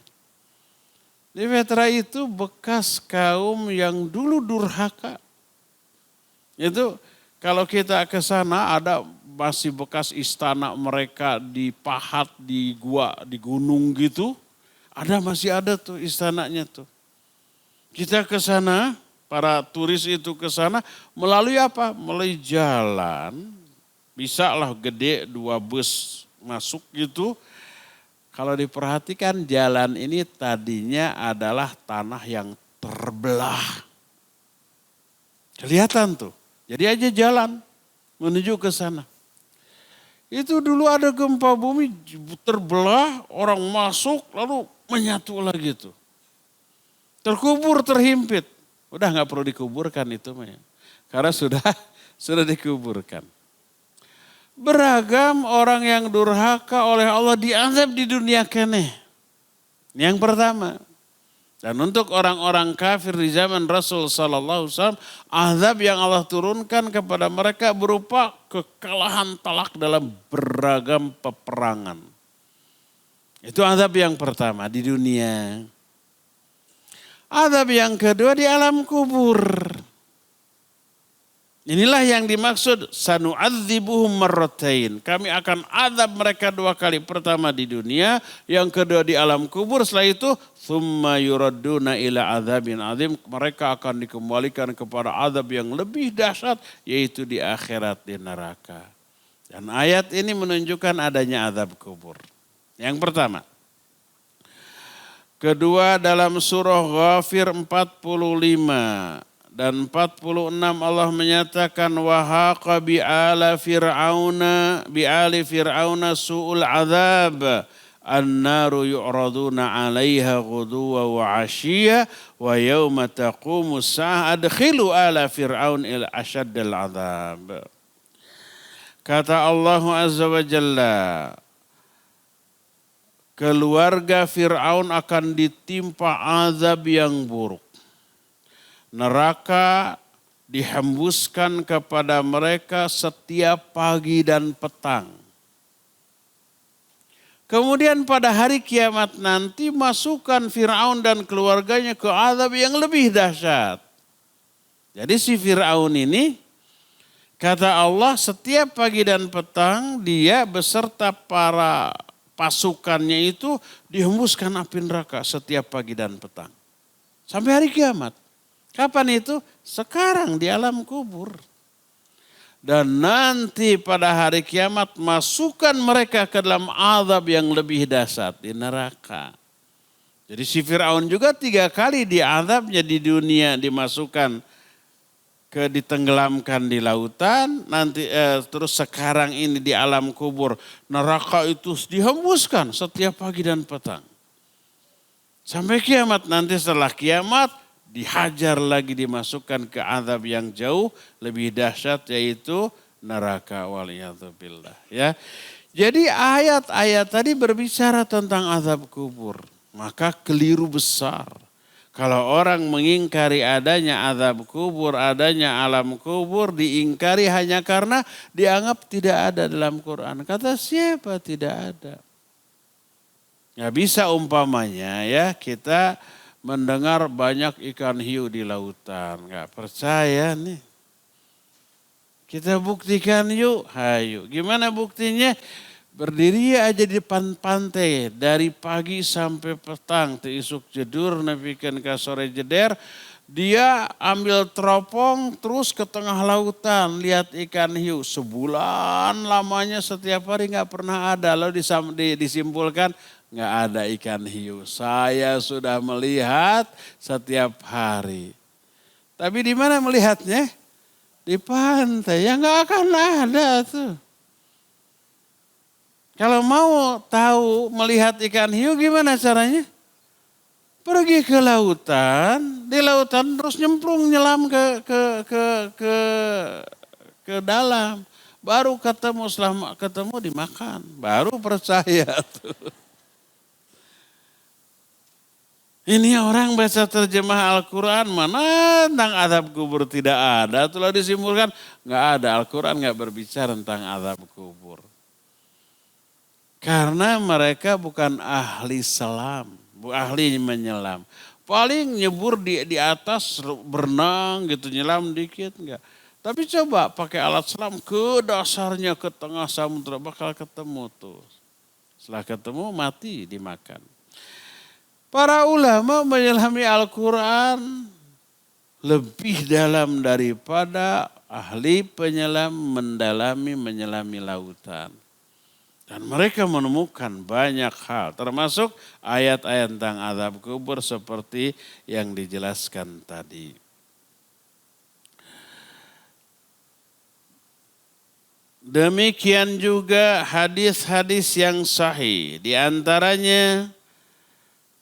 [SPEAKER 1] Di Petra itu bekas kaum yang dulu durhaka. Itu kalau kita ke sana ada masih bekas istana mereka di pahat, di gua, di gunung gitu. Masih ada tuh istananya tuh. Kita ke sana, para turis itu ke sana melalui apa? Melalui jalan. Bisa lah gede 2 bus masuk gitu. Kalau diperhatikan jalan ini tadinya adalah tanah yang terbelah. Kelihatan tuh. Jadi aja jalan menuju ke sana. Itu dulu ada gempa bumi terbelah, orang masuk lalu menyatu lagi tuh. Terkubur, terhimpit. Udah gak perlu dikuburkan itu. Karena sudah dikuburkan. Beragam orang yang durhaka oleh Allah diazab di dunia kene. Yang pertama. Dan untuk orang-orang kafir di zaman Rasul SAW, azab yang Allah turunkan kepada mereka berupa kekalahan telak dalam beragam peperangan. Itu azab yang pertama di dunia. Azab yang kedua di alam kubur. Inilah yang dimaksud sanu'adzibuhum marratain. Kami akan azab mereka 2 kali. Pertama di dunia, yang kedua di alam kubur. Setelah itu tsumma yuradduna ila adzabin azim. Mereka akan dikembalikan kepada azab yang lebih dahsyat, yaitu di akhirat, di neraka. Dan ayat ini menunjukkan adanya azab kubur. Yang pertama. Kedua dalam surah Ghafir 45. Dan 46 Allah menyatakan wahaqa bi'ali fir'auna su'ul azab an-naru yu'raduna 'alaiha ghuduwa wa 'ashiyya wa yawma taqumu as-sa'ah adkhilu ala fir'aun ila ashaddil azab. Kata Allah Azza wa Jalla, keluarga Fir'aun akan ditimpa azab yang buruk. Neraka dihembuskan kepada mereka setiap pagi dan petang. Kemudian pada hari kiamat nanti masukkan Fir'aun dan keluarganya ke azab yang lebih dahsyat. Jadi si Fir'aun ini, kata Allah, setiap pagi dan petang dia beserta para pasukannya itu dihembuskan api neraka setiap pagi dan petang. Sampai hari kiamat. Kapan itu? Sekarang di alam kubur. Dan nanti pada hari kiamat masukkan mereka ke dalam azab yang lebih dahsyat di neraka. Jadi si Fir'aun juga 3 kali diazabnya di dunia, dimasukkan ditenggelamkan di lautan, nanti terus sekarang ini di alam kubur. Neraka itu dihembuskan setiap pagi dan petang. Sampai kiamat, nanti setelah kiamat dihajar lagi, dimasukkan ke azab yang jauh lebih dahsyat, yaitu neraka waliyadzubillah ya. Jadi ayat-ayat tadi berbicara tentang azab kubur. Maka keliru besar. Kalau orang mengingkari adanya azab kubur, adanya alam kubur, diingkari hanya karena dianggap tidak ada dalam Quran. Kata siapa tidak ada? Nggak bisa umpamanya ya kita mendengar banyak ikan hiu di lautan. Nggak percaya nih. Kita buktikan yuk, hayu. Gimana buktinya? Berdiri aja di depan pantai dari pagi sampai petang, teisuk jedur, nepikan ke sore jeder. Dia ambil teropong terus ke tengah lautan, lihat ikan hiu. Sebulan lamanya setiap hari nggak pernah ada. Lalu disimpulkan nggak ada ikan hiu. Saya sudah melihat setiap hari. Tapi di mana melihatnya? Di pantai, ya nggak akan ada tuh. Kalau mau tahu melihat ikan hiu gimana caranya? Pergi ke lautan, di lautan terus nyemplung nyelam ke dalam. Baru ketemu, setelah ketemu dimakan, baru percaya tuh. Ini orang baca terjemah Al-Quran, mana tentang azab kubur tidak ada. Telah disimpulkan, nggak ada. Al-Quran nggak berbicara tentang azab kubur. Karena mereka bukan ahli selam, ahli menyelam. Paling nyebur di atas berenang gitu, nyelam dikit enggak. Tapi coba pakai alat selam ke dasarnya, ke tengah samudra, bakal ketemu tuh. Setelah ketemu mati dimakan. Para ulama menyelami Al-Quran lebih dalam daripada ahli penyelam menyelami lautan. Dan mereka menemukan banyak hal termasuk ayat-ayat tentang azab kubur seperti yang dijelaskan tadi. Demikian juga hadis-hadis yang sahih. Di antaranya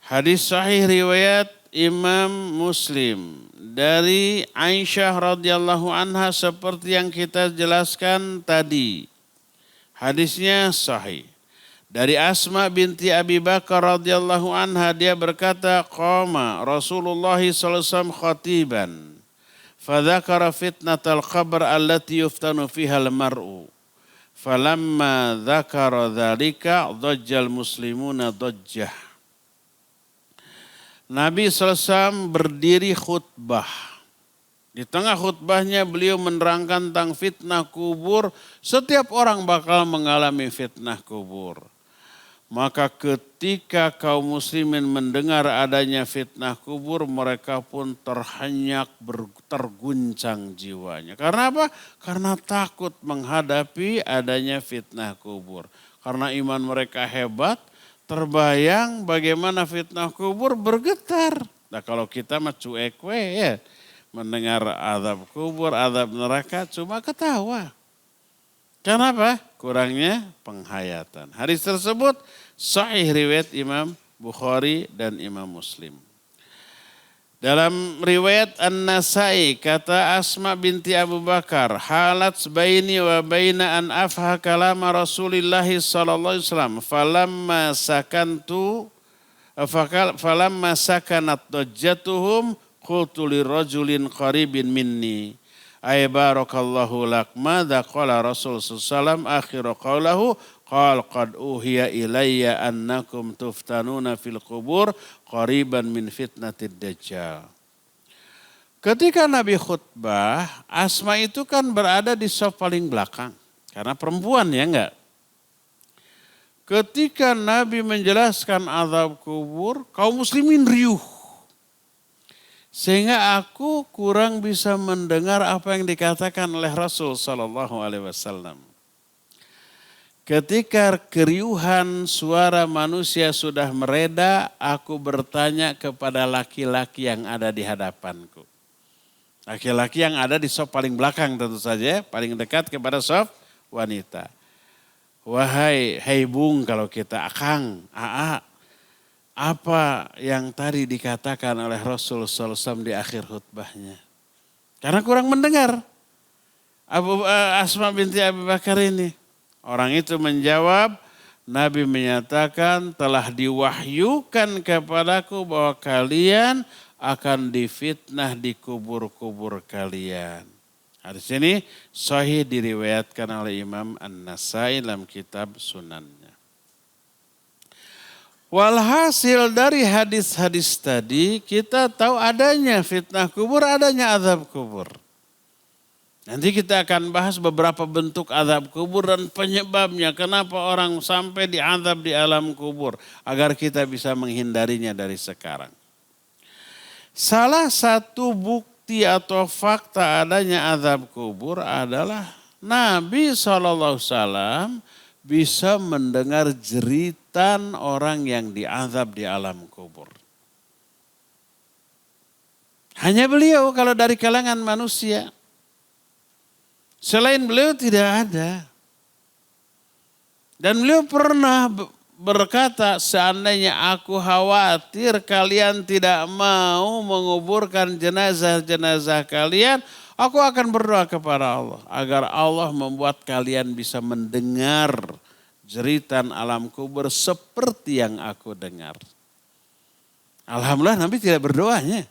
[SPEAKER 1] hadis sahih riwayat Imam Muslim dari Aisyah radhiyallahu anha seperti yang kita jelaskan tadi. Hadisnya sahih. Dari Asma binti Abi Bakar radhiyallahu anha dia berkata, qama Rasulullah sallallahu alaihi wasallam khatiban. Fadzakara fitnatal qabr allati yuftanu fiha al-mar'u. Falamma dzakara dzalika dhajjal muslimuna dhajjah. Nabi SAW berdiri khutbah. Di tengah khutbahnya beliau menerangkan tentang fitnah kubur. Setiap orang bakal mengalami fitnah kubur. Maka ketika kaum muslimin mendengar adanya fitnah kubur, mereka pun terhenyak, terguncang jiwanya. Karena apa? Karena takut menghadapi adanya fitnah kubur. Karena iman mereka hebat, terbayang bagaimana fitnah kubur bergetar. Nah kalau kita mah cuek ya. Mendengar azab kubur, azab neraka cuma ketawa. Kenapa? Kurangnya penghayatan. Hadis tersebut sahih riwayat Imam Bukhari dan Imam Muslim. Dalam riwayat An-Nasai kata Asma binti Abu Bakar, halat baini wa baina an afha kalama Rasulillah sallallahu alaihi wasallam falamma sakanat dajjatuhum qultu lirajulin qaribin minni ay barakallahu lak madza qala Rasul sallallahu akhir qaulahu qala qad uhiya ilayya annakum tuftanuna fil qubur qariban min fitnatid dajjal. Ketika Nabi khutbah, Asma itu kan berada di saf paling belakang karena perempuan ya enggak. Ketika Nabi menjelaskan azab kubur, kaum muslimin riuh. Sehingga aku kurang bisa mendengar apa yang dikatakan oleh Rasul sallallahu alaihi wasallam. Ketika keriuhan suara manusia sudah mereda, aku bertanya kepada laki-laki yang ada di hadapanku. Laki-laki yang ada di saf paling belakang tentu saja, paling dekat kepada saf wanita. Wahai bung kalau kita akang, aa. Apa yang tadi dikatakan oleh Rasul SAW di akhir khutbahnya. Karena kurang mendengar. Asma binti Abi Bakar ini? Orang itu menjawab, Nabi menyatakan telah diwahyukan kepadaku bahwa kalian akan difitnah di kubur-kubur kalian. Hadis ini sahih diriwayatkan oleh Imam An-Nasai dalam kitab Sunannya. Walhasil dari hadis-hadis tadi kita tahu adanya fitnah kubur, adanya azab kubur. Nanti kita akan bahas beberapa bentuk azab kubur dan penyebabnya. Kenapa orang sampai diazab di alam kubur. Agar kita bisa menghindarinya dari sekarang. Salah satu bukti atau fakta adanya azab kubur adalah Nabi SAW bisa mendengar jeritan orang yang diazab di alam kubur. Hanya beliau kalau dari kalangan manusia. Selain beliau tidak ada. Dan beliau pernah berkata, seandainya aku khawatir kalian tidak mau menguburkan jenazah-jenazah kalian, aku akan berdoa kepada Allah. Agar Allah membuat kalian bisa mendengar jeritan alam kubur seperti yang aku dengar. Alhamdulillah Nabi tidak berdoanya.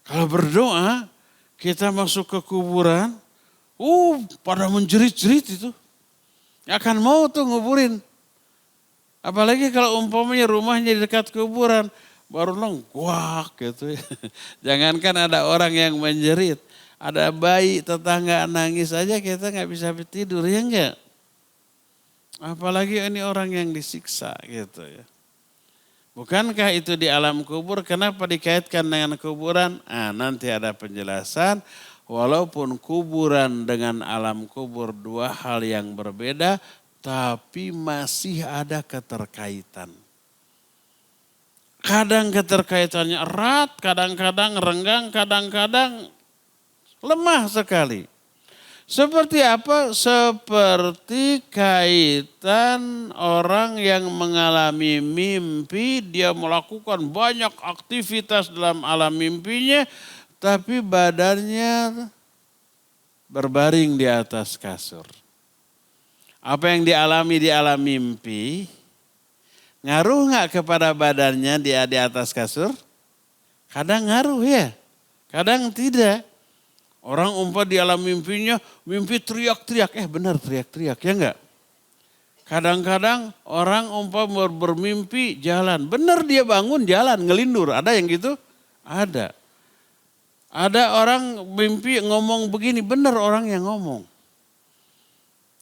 [SPEAKER 1] Kalau berdoa, kita masuk ke kuburan, pada menjerit-jerit itu. Akan mau tuh nguburin. Apalagi kalau umpamanya rumahnya di dekat kuburan. Baru guak gitu ya. Jangankan ada orang yang menjerit. Ada bayi tetangga nangis aja kita gak bisa tidur, ya enggak? Apalagi ini orang yang disiksa gitu ya. Bukankah itu di alam kubur? Kenapa dikaitkan dengan kuburan? Nanti ada penjelasan. Walaupun kuburan dengan alam kubur dua hal yang berbeda, tapi masih ada keterkaitan. Kadang keterkaitannya erat, kadang-kadang renggang, kadang-kadang lemah sekali. Seperti apa? Seperti kaitan orang yang mengalami mimpi, dia melakukan banyak aktivitas dalam alam mimpinya, tapi badannya berbaring di atas kasur. Apa yang dialami di alam mimpi, ngaruh nggak kepada badannya dia di atas kasur? Kadang ngaruh ya, kadang tidak. Orang di alam mimpinya, mimpi teriak-teriak. Benar teriak-teriak, ya enggak? Kadang-kadang orang bermimpi jalan. Benar dia bangun jalan, ngelindur. Ada yang gitu? Ada. Ada orang mimpi ngomong begini, benar orang yang ngomong.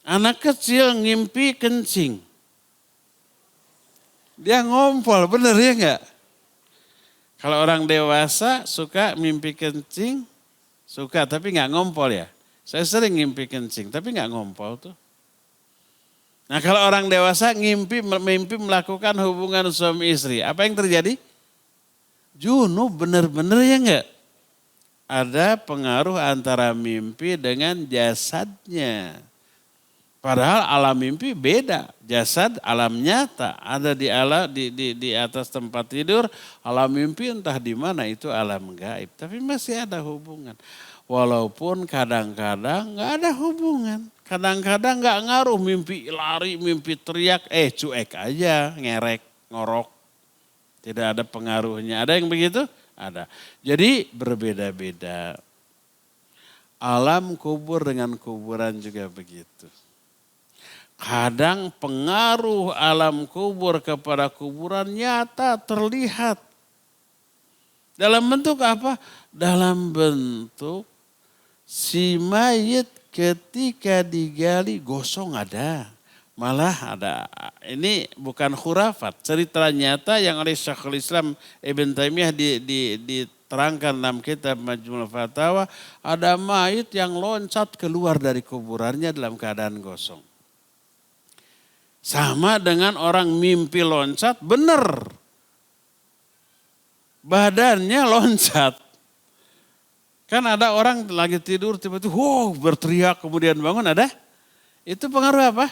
[SPEAKER 1] Anak kecil ngimpi kencing. Dia ngompol, benar ya enggak? Kalau orang dewasa suka mimpi kencing, suka tapi enggak ngompol ya. Saya sering ngimpi kencing tapi enggak ngompol tuh. Nah kalau orang dewasa mimpi melakukan hubungan suami istri, apa yang terjadi? Junub, benar-benar ya enggak? Ada pengaruh antara mimpi dengan jasadnya. Padahal alam mimpi beda. Jasad alam nyata. Ada di atas tempat tidur. Alam mimpi entah di mana itu alam gaib. Tapi masih ada hubungan. Walaupun kadang-kadang gak ada hubungan. Kadang-kadang gak ngaruh mimpi lari, mimpi teriak. Cuek aja, ngerek, ngorok. Tidak ada pengaruhnya. Ada yang begitu? Ada. Jadi berbeda-beda. Alam kubur dengan kuburan juga begitu. Kadang pengaruh alam kubur kepada kuburan nyata terlihat. Dalam bentuk apa? Dalam bentuk si mayit ketika digali gosong ada. Malah ada, ini bukan khurafat, cerita nyata yang oleh Syekhul Islam Ibn Taimiyah diterangkan dalam kitab Majmu' Fatawa, ada mayit yang loncat keluar dari kuburannya dalam keadaan gosong. Sama dengan orang mimpi loncat, benar. Badannya loncat. Kan ada orang lagi tidur tiba-tiba berteriak kemudian bangun, ada? Itu pengaruh apa?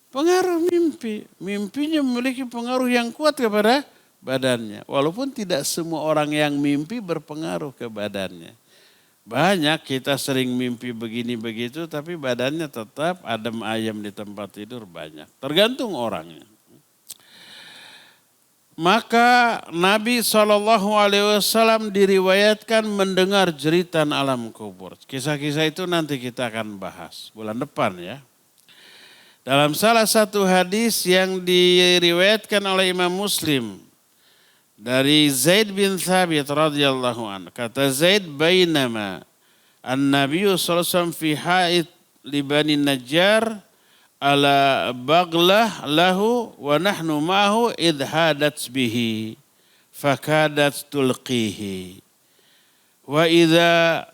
[SPEAKER 1] Pengaruh mimpi. Mimpinya memiliki pengaruh yang kuat kepada badannya. Walaupun tidak semua orang yang mimpi berpengaruh ke badannya. Banyak kita sering mimpi begini begitu tapi badannya tetap adem ayem di tempat tidur banyak. Tergantung orangnya. Maka Nabi SAW diriwayatkan mendengar jeritan alam kubur. Kisah-kisah itu nanti kita akan bahas bulan depan ya. Dalam salah satu hadis yang diriwayatkan oleh Imam Muslim dari Zaid bin Thabit radhiyallahu anhu. Kata Zaid, bainama an-Nabi sallallahu alaihi wasallam fi haid li Bani Najjar ala baglah lahu wa nahnu ma'ahu idh hadat bihi fakadat tulqihi wa idza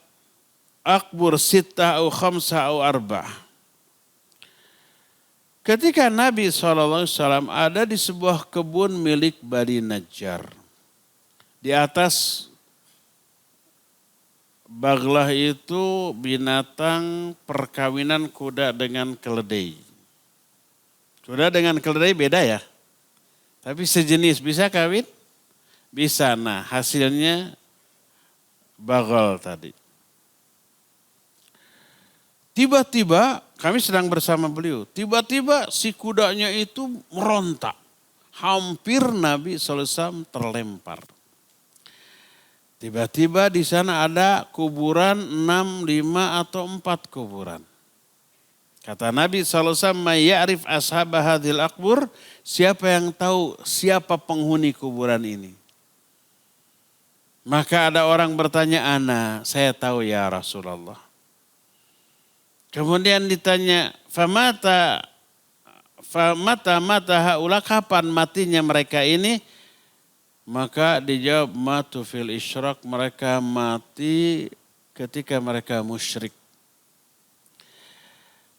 [SPEAKER 1] akbur sittah au khamsah au arba'ah. Ketika Nabi SAW ada di sebuah kebun milik Bani Najjar. Di atas baglah itu binatang perkawinan kuda dengan keledai. Kuda dengan keledai beda ya. Tapi sejenis, bisa kawin? Bisa. Nah hasilnya bagal tadi. Tiba-tiba kami sedang bersama beliau. Tiba-tiba si kudanya itu merontak. Hampir Nabi SAW terlempar. Tiba-tiba di sana ada kuburan 6, 5 atau 4 kuburan. Kata Nabi SAW, "Ma'ya'rif ashabah hadhil akbur." Siapa yang tahu siapa penghuni kuburan ini? Maka ada orang bertanya, "Ana, saya tahu ya Rasulullah." Kemudian ditanya, mata haula, kapan matinya mereka ini? Maka dijawab, matu fil isyrak, mereka mati ketika mereka musyrik.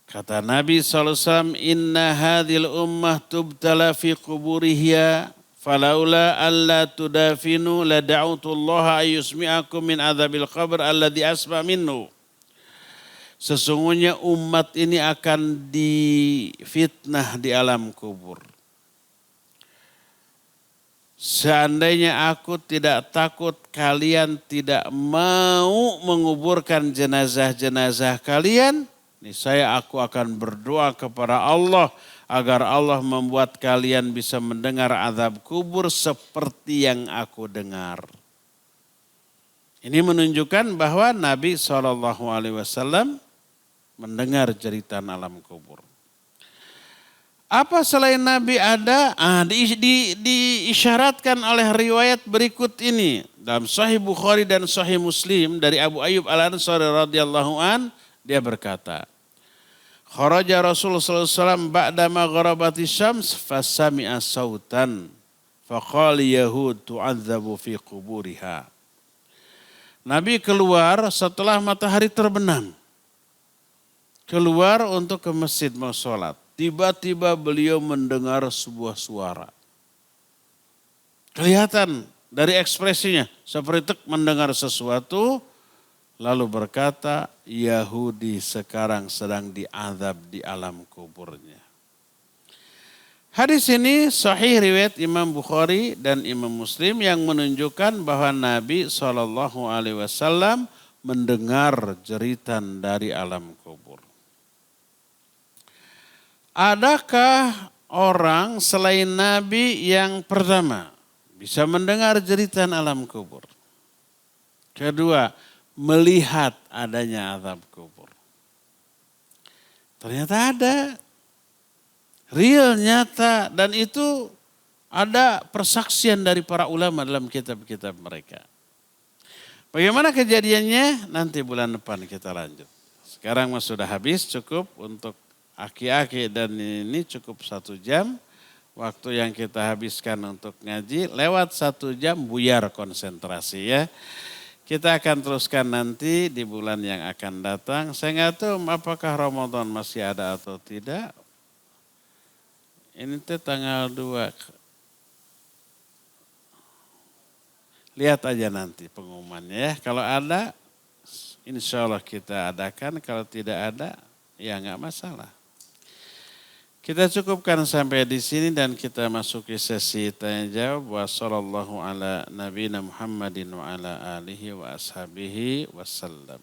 [SPEAKER 1] Kata Nabi SAW, inna hadhil ummah tubtala fi quburihya, falaula alla tudafinu la da'utullaha ayyusmi'akum min adzabil qabr alladhi asma minhu. Sesungguhnya umat ini akan difitnah di alam kubur. Seandainya aku tidak takut kalian tidak mau menguburkan jenazah-jenazah kalian, niscaya aku akan berdoa kepada Allah agar Allah membuat kalian bisa mendengar azab kubur seperti yang aku dengar. Ini menunjukkan bahwa Nabi SAW mendengar jeritan alam kubur. Apa selain Nabi ada? Diisyaratkan oleh riwayat berikut ini. Dalam Sahih Bukhari dan Sahih Muslim dari Abu Ayyub Al-Ansari radhiyallahu an, dia berkata, kharaja Rasulullah sallallahu alaihi wasallam ba'da maghribati syams fasami'a sautan faqala yahud tu'adzabu fi quburiha. Nabi keluar setelah matahari terbenam. Keluar untuk ke masjid mau sholat. Tiba-tiba beliau mendengar sebuah suara. Kelihatan dari ekspresinya seperti mendengar sesuatu. Lalu berkata, Yahudi sekarang sedang diazab di alam kuburnya. Hadis ini sahih riwayat Imam Bukhari dan Imam Muslim yang menunjukkan bahwa Nabi SAW mendengar jeritan dari alam kubur. Adakah orang selain Nabi yang pertama bisa mendengar jeritan alam kubur? Kedua, melihat adanya azab kubur. Ternyata ada. Real, nyata, dan itu ada persaksian dari para ulama dalam kitab-kitab mereka. Bagaimana kejadiannya? Nanti bulan depan kita lanjut. Sekarang mas sudah habis, cukup untuk aki-aki dan ini cukup 1 jam. Waktu yang kita habiskan untuk ngaji, lewat 1 jam buyar konsentrasi ya. Kita akan teruskan nanti di bulan yang akan datang. Saya nggak tahu apakah Ramadan masih ada atau tidak. Ini tuh tanggal 2. Lihat aja nanti pengumumannya ya. Kalau ada, insya Allah kita adakan. Kalau tidak ada, ya nggak masalah. Kita cukupkan sampai di sini dan kita masuki sesi tanya jawab. Wassallallahu ala nabiyina Muhammadin wa ala alihi wa ashabihi wasallam.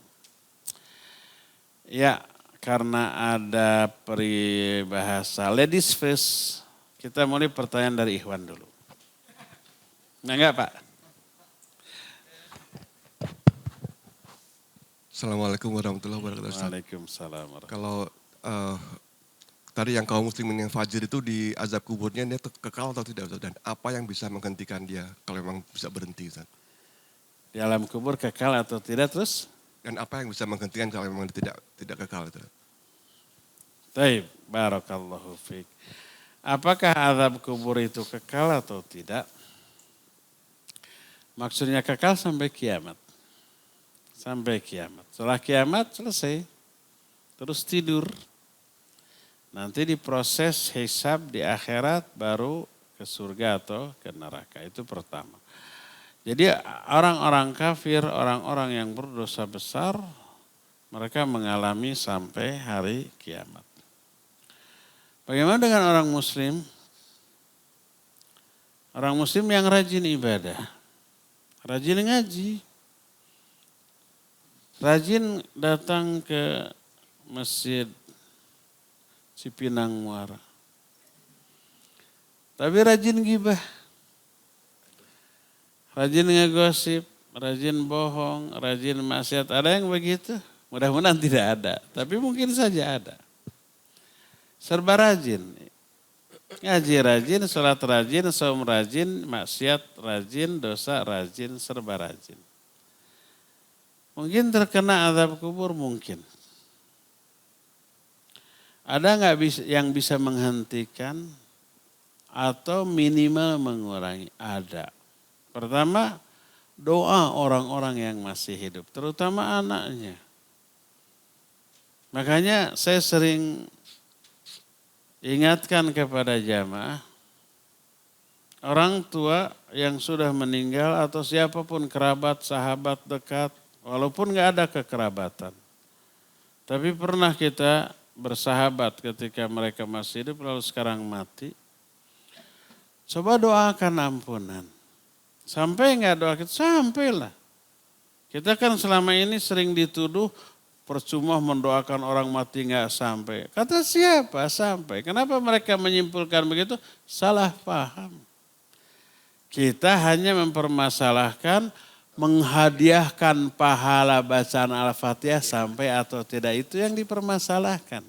[SPEAKER 1] Ya, karena ada peribahasa ladies first, kita mulai pertanyaan dari Ikhwan dulu. Nah enggak Pak?
[SPEAKER 2] Assalamualaikum warahmatullahi wabarakatuh.
[SPEAKER 1] Waalaikumsalam.
[SPEAKER 2] Kalau tadi yang kaum muslimin yang fajir itu di azab kuburnya dia kekal atau tidak Ustaz? Dan apa yang bisa menghentikan dia kalau memang bisa berhenti Ustaz?
[SPEAKER 1] Di alam kubur kekal atau tidak terus?
[SPEAKER 2] Dan apa yang bisa menghentikan kalau memang tidak kekal itu?
[SPEAKER 1] Baik, barakallahu fiik. Apakah azab kubur itu kekal atau tidak? Maksudnya kekal sampai kiamat. Sampai kiamat. Setelah kiamat selesai. Terus tidur. Nanti diproses hisab di akhirat baru ke surga atau ke neraka. Itu pertama. Jadi orang-orang kafir, orang-orang yang berdosa besar, mereka mengalami sampai hari kiamat. Bagaimana dengan orang muslim? Orang muslim yang rajin ibadah, rajin ngaji, rajin datang ke masjid Cipinang Muara. Tapi rajin gibah, rajin ngegosip, rajin bohong, rajin maksiat. Ada yang begitu? Mudah-mudahan tidak ada, tapi mungkin saja ada. Serba rajin, ngaji rajin, sholat rajin, saum rajin, maksiat rajin, dosa rajin, serba rajin. Mungkin terkena azab kubur, mungkin. Ada nggak yang bisa menghentikan atau minimal mengurangi? Ada. Pertama, doa orang-orang yang masih hidup, terutama anaknya. Makanya saya sering ingatkan kepada jamaah, orang tua yang sudah meninggal atau siapapun kerabat, sahabat dekat, walaupun nggak ada kekerabatan. Tapi pernah kita bersahabat ketika mereka masih hidup lalu sekarang mati. Coba doakan ampunan. Sampai nggak doa kita? Sampailah. Kita kan selama ini sering dituduh percuma mendoakan orang mati nggak sampai. Kata siapa? Sampai. Kenapa mereka menyimpulkan begitu? Salah paham. Kita hanya mempermasalahkan menghadiahkan pahala bacaan Al-Fatihah sampai atau tidak, itu yang dipermasalahkan.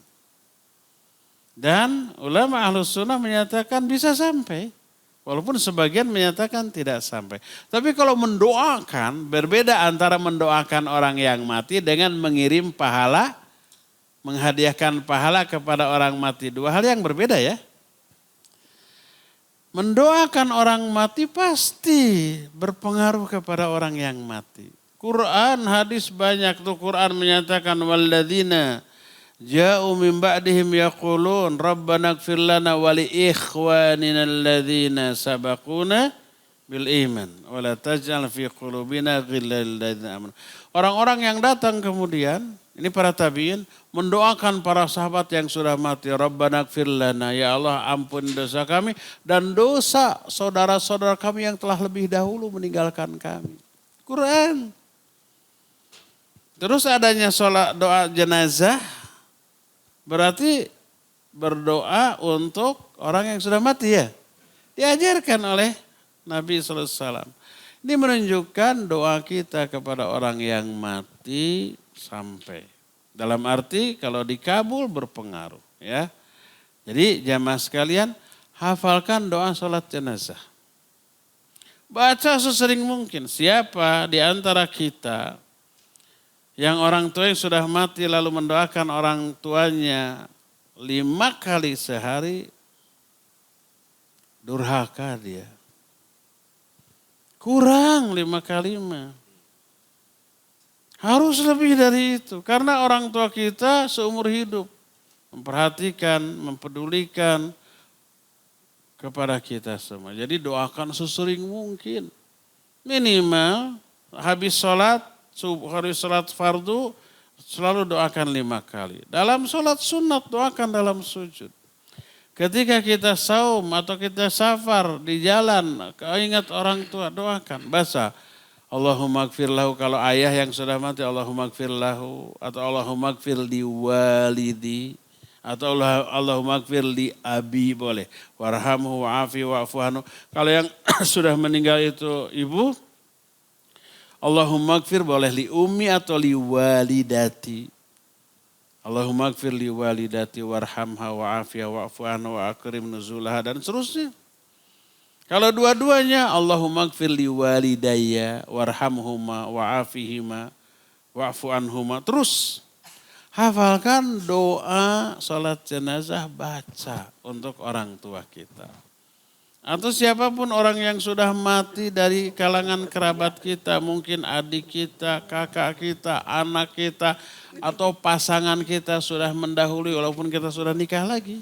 [SPEAKER 1] Dan ulama Ahlus Sunnah menyatakan bisa sampai, walaupun sebagian menyatakan tidak sampai. Tapi kalau mendoakan, berbeda antara mendoakan orang yang mati dengan mengirim pahala, menghadiahkan pahala kepada orang mati. Dua hal yang berbeda ya. Mendoakan orang mati pasti berpengaruh kepada orang yang mati. Quran, hadis banyak tuh. Quran menyatakan walladzina ja'u min ba'dihim yaqulun rabbana ighfir lana wa li ikhwanina alladzina sabaquna bil iman wa la taj'al fi qulubina ghillan lil ladzina amanu. Orang-orang yang datang kemudian, ini para tabi'in, mendoakan para sahabat yang sudah mati. Rabbana ighfir lana, ya Allah ampuni dosa kami dan dosa saudara-saudara kami yang telah lebih dahulu meninggalkan kami. Quran. Terus adanya sholat doa jenazah, berarti berdoa untuk orang yang sudah mati ya. Diajarkan oleh Nabi SAW. Ini menunjukkan doa kita kepada orang yang mati sampai. Dalam arti kalau dikabul berpengaruh ya. Jadi jamaah sekalian hafalkan doa sholat jenazah. Baca sesering mungkin. Siapa di antara kita yang orang tua yang sudah mati lalu mendoakan orang tuanya 5 kali sehari, durhaka dia. Kurang 5 kali mah. Harus lebih dari itu. Karena orang tua kita seumur hidup memperhatikan, mempedulikan kepada kita semua. Jadi doakan sesering mungkin. Minimal habis sholat, habis sholat fardu, selalu doakan 5 kali. Dalam sholat sunat doakan dalam sujud. Ketika kita saum atau kita safar di jalan, kau ingat orang tua, doakan. Baca, Allahumma gfir lahu, kalau ayah yang sudah mati, Allahumma gfir lahu, atau Allahumma gfir li walidi, atau Allahumma gfir li abi, boleh. Warhamhu wa'afi wa'fu anhu. Kalau yang sudah meninggal itu ibu, Allahumma gfir boleh li ummi atau li walidati. Allahumma gfir li walidati warhamha wa'afiha wa'fu anha wa akrim nuzulaha dan seterusnya. Kalau dua-duanya Allahumma gfir li walidayya warhamhuma wa'afihima wa'fu anhuma. Terus hafalkan doa salat jenazah, baca untuk orang tua kita. Atau siapapun orang yang sudah mati dari kalangan kerabat kita, mungkin adik kita, kakak kita, anak kita, atau pasangan kita sudah mendahului walaupun kita sudah nikah lagi.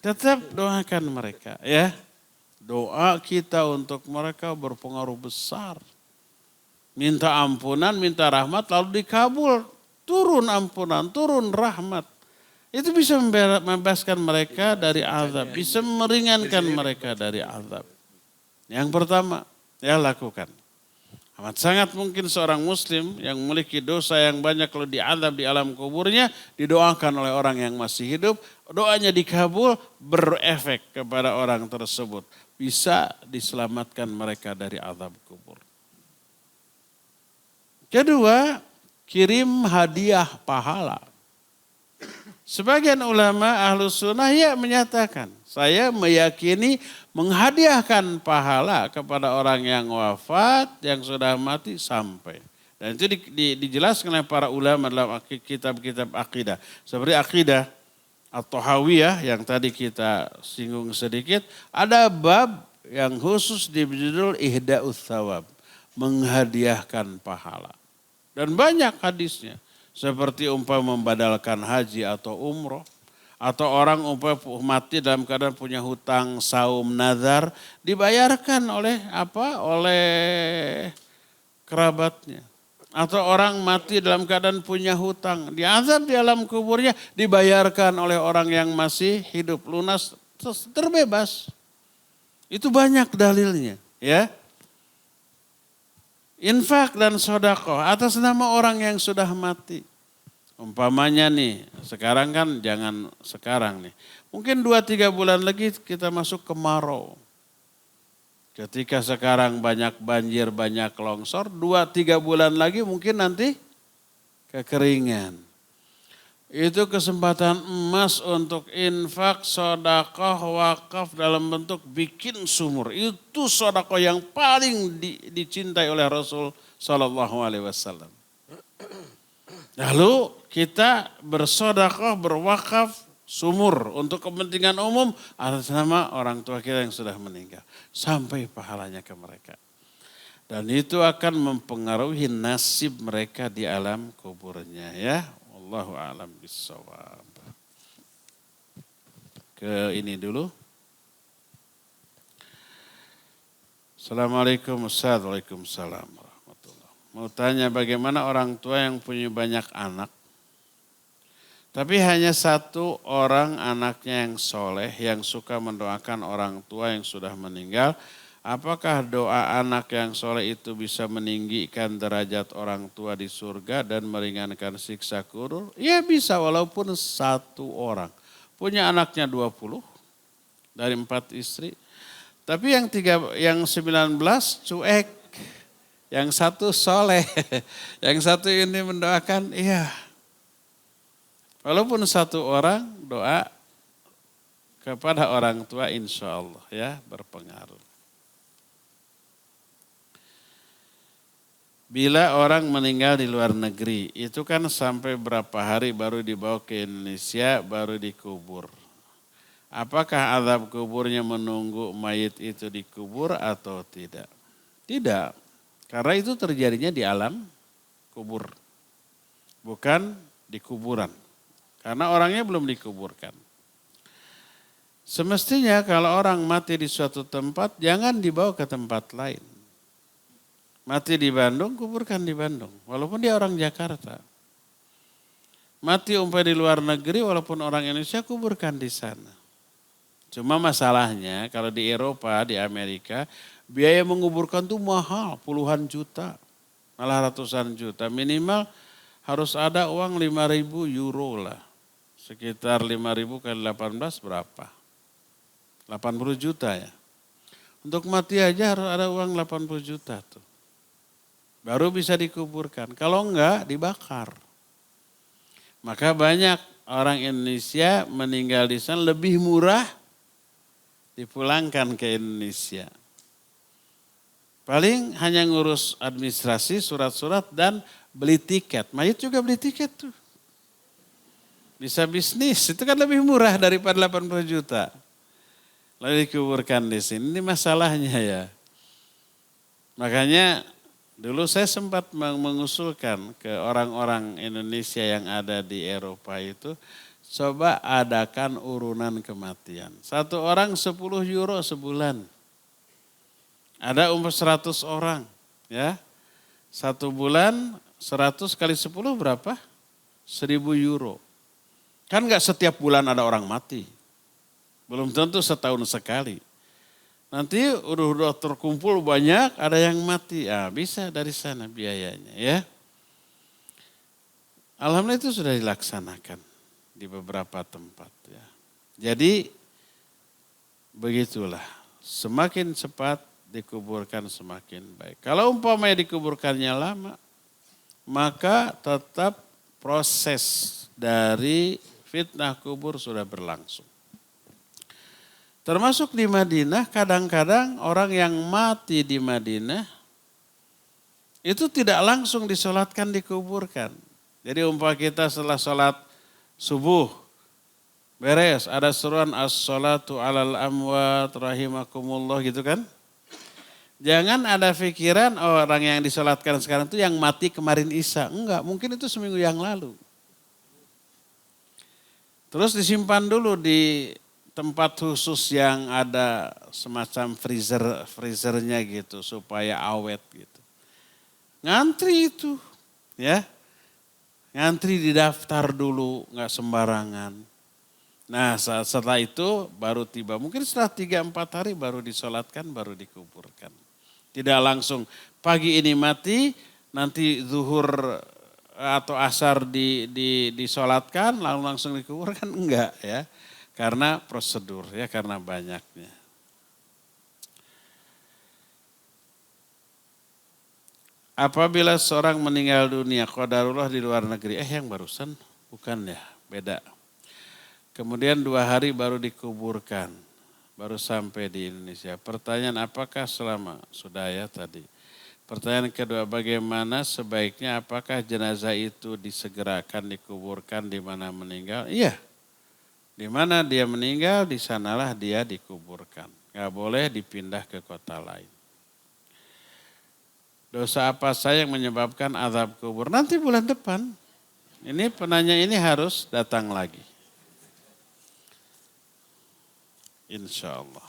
[SPEAKER 1] Tetap doakan mereka ya. Doa kita untuk mereka berpengaruh besar. Minta ampunan, minta rahmat lalu dikabul. Turun ampunan, turun rahmat. Itu bisa membebaskan mereka dari azab, bisa meringankan mereka dari azab. Yang pertama, ya lakukan. Amat sangat mungkin seorang muslim yang memiliki dosa yang banyak kalau diazab di alam kuburnya, didoakan oleh orang yang masih hidup, doanya dikabul, berefek kepada orang tersebut. Bisa diselamatkan mereka dari azab kubur. Kedua, kirim hadiah pahala. Sebagian ulama Ahlus Sunnah ya menyatakan, saya meyakini menghadiahkan pahala kepada orang yang wafat, yang sudah mati sampai. Dan itu dijelaskan oleh para ulama dalam kitab-kitab akidah. Seperti akidah At-Tahawiyah yang tadi kita singgung sedikit, ada bab yang khusus berjudul Ihda'us Thawab, menghadiahkan pahala. Dan banyak hadisnya. Seperti umpama membadalkan haji atau umroh. Atau orang umpama mati dalam keadaan punya hutang saum nazar. Dibayarkan oleh kerabatnya. Atau orang mati dalam keadaan punya hutang. Diazab di alam kuburnya dibayarkan oleh orang yang masih hidup lunas. Terbebas. Itu banyak dalilnya ya. Infak dan sedekah atas nama orang yang sudah mati. Umpamanya nih, sekarang kan jangan sekarang nih. Mungkin 2-3 bulan lagi kita masuk kemarau. Ketika sekarang banyak banjir, banyak longsor, 2-3 bulan lagi mungkin nanti kekeringan. Itu kesempatan emas untuk infak, sedekah, wakaf dalam bentuk bikin sumur. Itu sedekah yang paling dicintai oleh Rasul Sallallahu Alaihi Wasallam. Lalu kita bersedekah, berwakaf sumur untuk kepentingan umum atas nama orang tua kita yang sudah meninggal. Sampai pahalanya ke mereka. Dan itu akan mempengaruhi nasib mereka di alam kuburnya ya. Allahu a'lam bissawab. Ke ini dulu. Assalamualaikum Waalaikumsalam warahmatullahi. Mau tanya bagaimana orang tua yang punya banyak anak. Tapi hanya satu orang anaknya yang soleh, yang suka mendoakan orang tua yang sudah meninggal. Apakah doa anak yang soleh itu bisa meninggikan derajat orang tua di surga dan meringankan siksa kubur? Ya bisa walaupun satu orang. Punya anaknya 20 dari 4 istri. Tapi yang 19 cuek. Yang satu soleh. Yang satu ini mendoakan iya. Walaupun satu orang doa kepada orang tua insya Allah ya berpengaruh. Bila orang meninggal di luar negeri, itu kan sampai berapa hari baru dibawa ke Indonesia, baru dikubur. Apakah azab kuburnya menunggu mayit itu dikubur atau tidak? Tidak, karena itu terjadinya di alam kubur, bukan di kuburan. Karena orangnya belum dikuburkan. Semestinya kalau orang mati di suatu tempat, jangan dibawa ke tempat lain. Mati di Bandung, kuburkan di Bandung. Walaupun dia orang Jakarta. Mati umpamanya di luar negeri walaupun orang Indonesia kuburkan di sana. Cuma masalahnya kalau di Eropa, di Amerika, biaya menguburkan tuh mahal, puluhan juta, malah ratusan juta. Minimal harus ada uang 5.000 euro lah. Sekitar 5.000 kali 18 berapa? 80 juta ya. Untuk mati aja harus ada uang 80 juta tuh. Baru bisa dikuburkan. Kalau enggak dibakar. Maka banyak orang Indonesia meninggal di sana lebih murah dipulangkan ke Indonesia. Paling hanya ngurus administrasi, surat-surat dan beli tiket. Mayit juga beli tiket tuh. Bisa bisnis, itu kan lebih murah daripada 80 juta. Lalu dikuburkan di sini, ini masalahnya ya. Makanya dulu saya sempat mengusulkan ke orang-orang Indonesia yang ada di Eropa itu, coba adakan urunan kematian. Satu orang 10 euro sebulan. Ada 100 orang ya. Satu bulan 100 kali 10 berapa? 1.000 euro. Kan gak setiap bulan ada orang mati. Belum tentu setahun sekali. Nanti udah terkumpul banyak, ada yang mati. Bisa dari sana biayanya ya. Alhamdulillah itu sudah dilaksanakan di beberapa tempat ya. Jadi begitulah. Semakin cepat dikuburkan semakin baik. Kalau umpamanya dikuburkannya lama, maka tetap proses dari fitnah kubur sudah berlangsung. Termasuk di Madinah, kadang-kadang orang yang mati di Madinah itu tidak langsung disolatkan, dikuburkan. Jadi umpama kita setelah sholat subuh, beres, ada seruan as-sholatu alal amwat rahimakumullah gitu kan. Jangan ada pikiran orang yang disolatkan sekarang itu yang mati kemarin Isya. Enggak, mungkin itu seminggu yang lalu. Terus disimpan dulu di tempat khusus yang ada semacam freezernya gitu supaya awet gitu. Ngantri itu ya. Ngantri didaftar dulu, nggak sembarangan. Nah setelah itu baru tiba. Mungkin setelah 3-4 hari baru disolatkan, baru dikuburkan. Tidak langsung pagi ini mati, nanti zuhur atau asar disolatkan, lalu langsung dikuburkan. Enggak ya. Karena prosedur ya, karena banyaknya. Apabila seorang meninggal dunia, qadarullah di luar negeri. Yang barusan? Bukan ya, beda. Kemudian 2 hari baru dikuburkan. Baru sampai di Indonesia. Pertanyaan apakah selama? Sudah ya tadi. Pertanyaan kedua, bagaimana sebaiknya apakah jenazah itu disegerakan, dikuburkan di mana meninggal? Iya. Di mana dia meninggal, di sanalah dia dikuburkan. Gak boleh dipindah ke kota lain. Dosa apa saja yang menyebabkan azab kubur? Nanti bulan depan. Ini penanya ini harus datang lagi. Insya Allah.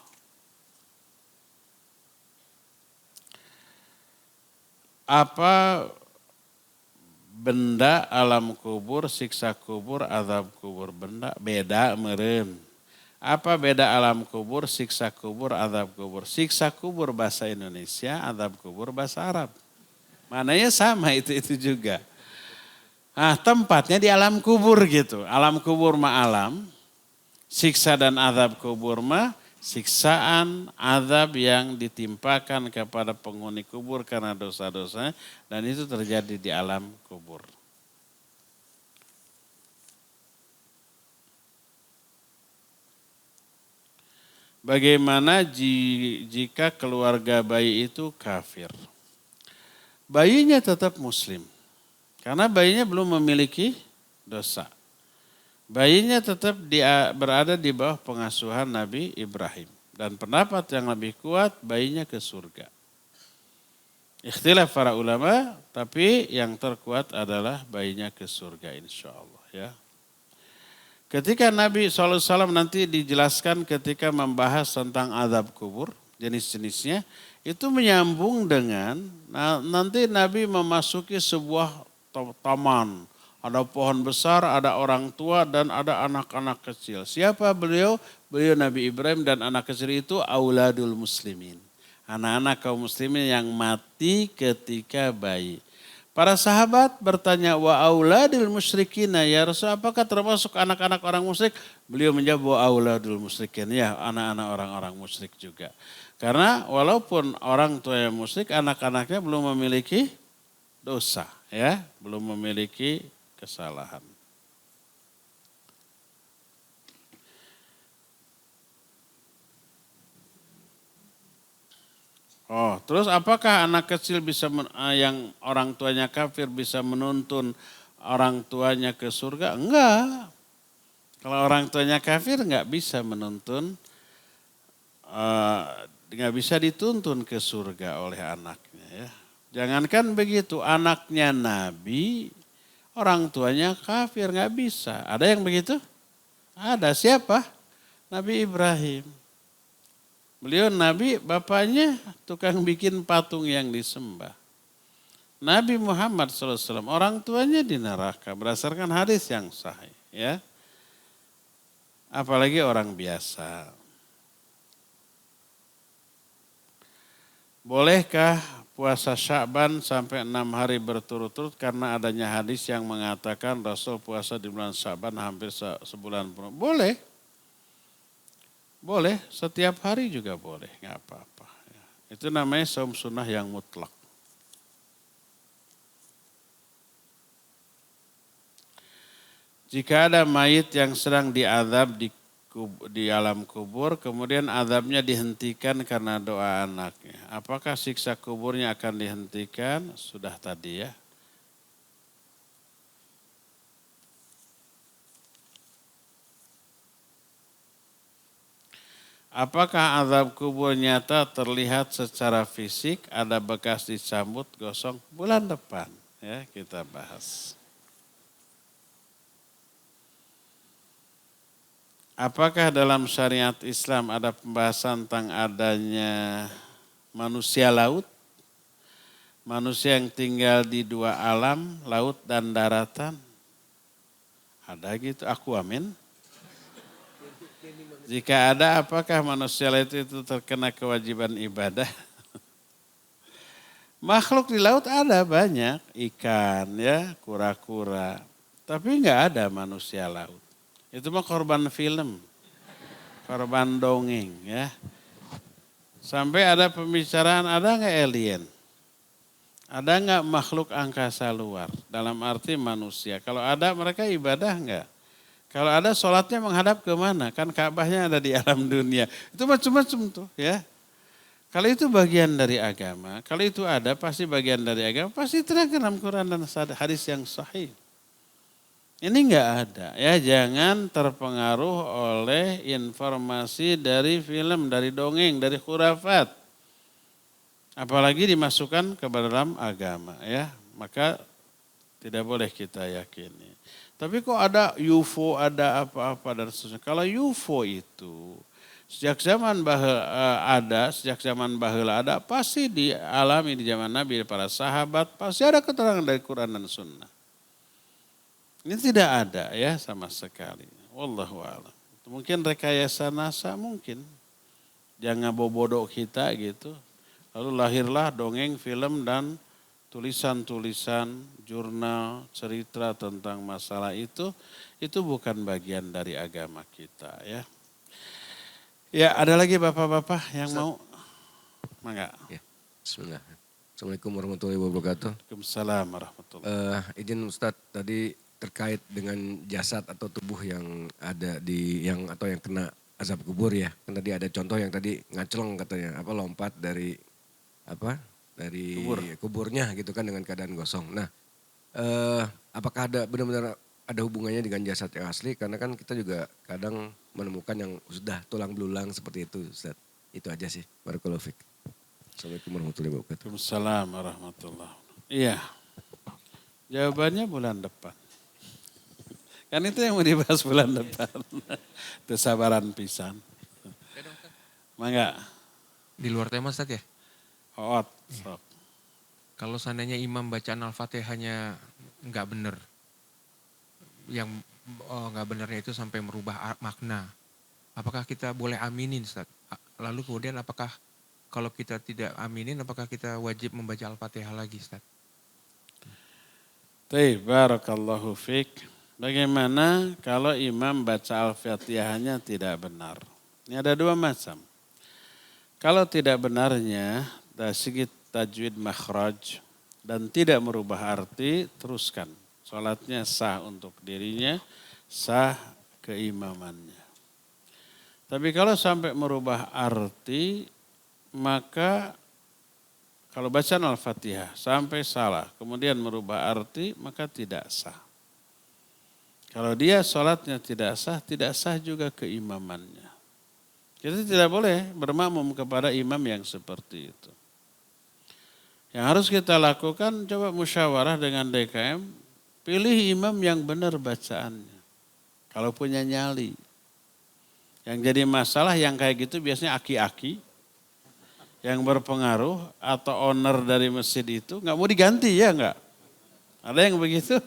[SPEAKER 1] Apa benda alam kubur, siksa kubur, azab kubur? Benda beda meureun. Apa beda alam kubur, siksa kubur, azab kubur? Siksa kubur bahasa Indonesia, azab kubur bahasa Arab. Mananya sama itu juga. Nah tempatnya di alam kubur gitu. Alam kubur mah alam, siksa dan azab kubur mah siksaan, azab yang ditimpakan kepada penghuni kubur karena dosa-dosa, dan itu terjadi di alam kubur. Bagaimana jika keluarga bayi itu kafir? Bayinya tetap muslim, karena bayinya belum memiliki dosa. Bayinya tetap berada di bawah pengasuhan Nabi Ibrahim. Dan pendapat yang lebih kuat, bayinya ke surga. Ikhtilaf para ulama, tapi yang terkuat adalah bayinya ke surga insya Allah ya. Ketika Nabi SAW nanti dijelaskan ketika membahas tentang azab kubur, jenis-jenisnya, itu menyambung dengan nanti Nabi memasuki sebuah taman. Ada pohon besar, ada orang tua dan ada anak-anak kecil. Siapa beliau? Beliau Nabi Ibrahim dan anak kecil itu auladul muslimin. Anak-anak kaum muslimin yang mati ketika bayi. Para sahabat bertanya, wa auladul musyrikina ya Rasul, apakah termasuk anak-anak orang musyrik? Beliau menjawab, wa auladul musyrikin, ya anak-anak orang-orang musyrik juga. Karena walaupun orang tua yang musyrik, anak-anaknya belum memiliki dosa, ya, belum memiliki kesalahan. Oh, terus apakah anak kecil bisa yang orang tuanya kafir bisa menuntun orang tuanya ke surga? Enggak. Kalau orang tuanya kafir enggak bisa menuntun, enggak bisa dituntun ke surga oleh anaknya ya. Jangankan begitu, anaknya Nabi, orang tuanya kafir enggak bisa. Ada yang begitu? Ada. Siapa? Nabi Ibrahim. Beliau Nabi, bapaknya tukang bikin patung yang disembah. Nabi Muhammad SAW, orang tuanya di neraka berdasarkan hadis yang sahih. Ya. Apalagi orang biasa. Bolehkah puasa Sya'ban sampai 6 hari berturut-turut karena adanya hadis yang mengatakan Rasul puasa di bulan Sya'ban hampir sebulan penuh. Boleh. Boleh, setiap hari juga boleh, nggak apa-apa. Itu namanya saum sunnah yang mutlak. Jika ada mayit yang sedang diazab di alam kubur, kemudian azabnya dihentikan karena doa anaknya. Apakah siksa kuburnya akan dihentikan? Sudah tadi ya. Apakah azab kubur nyata terlihat secara fisik, ada bekas dicambut, gosong? Bulan depan ya kita bahas. Apakah dalam syariat Islam ada pembahasan tentang adanya manusia laut? Manusia yang tinggal di dua alam, laut dan daratan? Ada gitu, aku amin. Jika ada, apakah manusia itu terkena kewajiban ibadah? Makhluk di laut ada banyak, ikan ya, kura-kura. Tapi enggak ada manusia laut. Itu mah korban film, korban dongeng ya. Sampai ada pembicaraan, ada enggak alien? Ada enggak makhluk angkasa luar? Dalam arti manusia. Kalau ada mereka ibadah enggak? Kalau ada sholatnya menghadap ke mana? Kan Ka'bahnya ada di alam dunia. Itu macam-macam tuh ya. Kalau itu bagian dari agama, kalau itu ada pasti bagian dari agama, pasti terangkan dalam Quran dan hadis yang sahih. Ini enggak ada ya, jangan terpengaruh oleh informasi dari film, dari dongeng, dari khurafat. Apalagi dimasukkan ke dalam agama ya, maka tidak boleh kita yakini. Tapi kok ada UFO, ada apa-apa dan seterusnya. Kalau UFO itu sejak zaman baheula ada, pasti dialami di zaman Nabi, para sahabat, pasti ada keterangan dari Quran dan Sunnah. Ini tidak ada ya sama sekali. Wallahu a'lam. Mungkin rekayasa NASA mungkin. Jangan bobodo kita gitu. Lalu lahirlah dongeng, film dan tulisan-tulisan, jurnal, cerita tentang masalah itu bukan bagian dari agama kita ya. Ya ada lagi bapak-bapak yang Ustaz mau? Mangga.
[SPEAKER 3] Ya, bismillah. Assalamualaikum warahmatullahi wabarakatuh.
[SPEAKER 1] Waalaikumsalam warahmatullahi wabarakatuh.
[SPEAKER 3] Izin Ustadz tadi terkait dengan jasad atau tubuh yang ada yang kena azab kubur ya. Kan tadi ada contoh yang tadi ngaclong katanya, lompat dari kuburnya gitu kan dengan keadaan gosong. Nah, apakah ada benar-benar ada hubungannya dengan jasad yang asli? Karena kan kita juga kadang menemukan yang sudah tulang belulang seperti itu, Ustaz. Itu aja sih. Barakallahu fiik. Assalamualaikum warahmatullahi wabarakatuh.
[SPEAKER 1] Waalaikumsalam warahmatullahi wabarakatuh. Iya. Jawabannya bulan depan. Kan itu yang mau dibahas bulan depan. Kesabaran pisan. Mangga.
[SPEAKER 4] Di luar tema Ustaz ya?
[SPEAKER 1] Oh, sok.
[SPEAKER 4] Kalau seandainya imam bacaan Al-Fatihahnya nggak benar, yang nggak benarnya itu sampai merubah makna. Apakah kita boleh aminin, Ustaz? Lalu kemudian apakah kalau kita tidak aminin, apakah kita wajib membaca Al-Fatihah lagi, Ustaz?
[SPEAKER 1] Baik, barakallahu fiik. Bagaimana kalau imam baca Al-Fatihahnya tidak benar? Ini ada dua macam. Kalau tidak benarnya dari segi tajwid makhraj dan tidak merubah arti, teruskan. Salatnya sah untuk dirinya, sah keimamannya. Tapi kalau sampai merubah arti, maka kalau bacaan Al-Fatihah sampai salah, kemudian merubah arti, maka tidak sah. Kalau dia salatnya tidak sah juga keimamannya. Kita tidak boleh bermakmum kepada imam yang seperti itu. Yang harus kita lakukan, coba musyawarah dengan DKM, pilih imam yang benar bacaannya. Kalau punya nyali. Yang jadi masalah yang kayak gitu biasanya aki-aki, yang berpengaruh atau owner dari masjid itu nggak mau diganti, ya nggak? Ada yang begitu?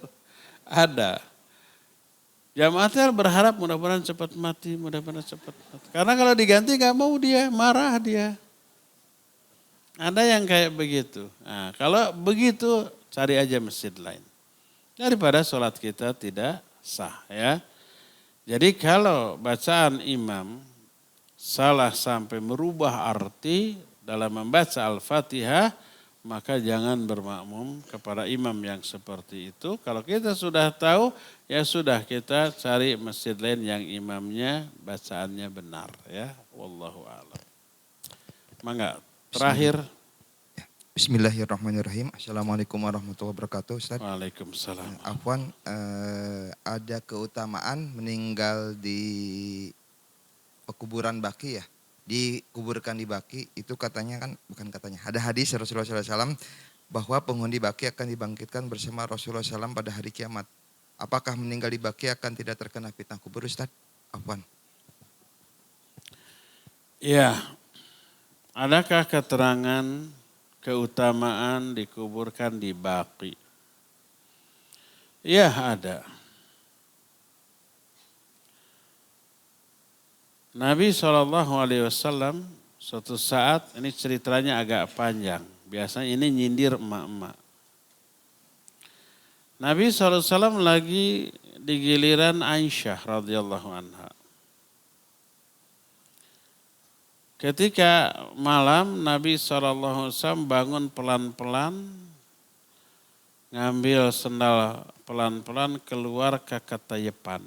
[SPEAKER 1] Ada. Jamaatnya berharap mudah-mudahan cepat mati, mudah-mudahan cepat mati. Karena kalau diganti nggak mau dia, marah dia. Ada yang kayak begitu. Nah, kalau begitu cari aja masjid lain. Daripada sholat kita tidak sah, ya. Jadi kalau bacaan imam salah sampai merubah arti dalam membaca Al-Fatihah, maka jangan bermakmum kepada imam yang seperti itu. Kalau kita sudah tahu, ya sudah kita cari masjid lain yang imamnya bacaannya benar, ya. Wallahu a'lam. Mangga, terakhir.
[SPEAKER 5] Bismillahirrahmanirrahim. Assalamualaikum warahmatullahi wabarakatuh, Ustaz.
[SPEAKER 1] Waalaikumsalam.
[SPEAKER 5] Afwan, ada keutamaan meninggal di kuburan Baki ya? Dikuburkan di Baki, itu katanya kan, bukan katanya, ada hadis Rasulullah SAW bahwa penghuni Baki akan dibangkitkan bersama Rasulullah SAW pada hari kiamat. Apakah meninggal di Baki akan tidak terkena fitnah kubur, Ustaz? Afwan.
[SPEAKER 1] Ya, adakah keterangan keutamaan dikuburkan di Baki? Ya, ada. Nabi SAW suatu saat, ini ceritanya agak panjang. Biasanya ini nyindir emak-emak. Nabi SAW lagi di giliran Aisyah radhiyallahu anha. Ketika malam Nabi SAW bangun pelan-pelan, ngambil sendal pelan-pelan keluar ke ketayepan.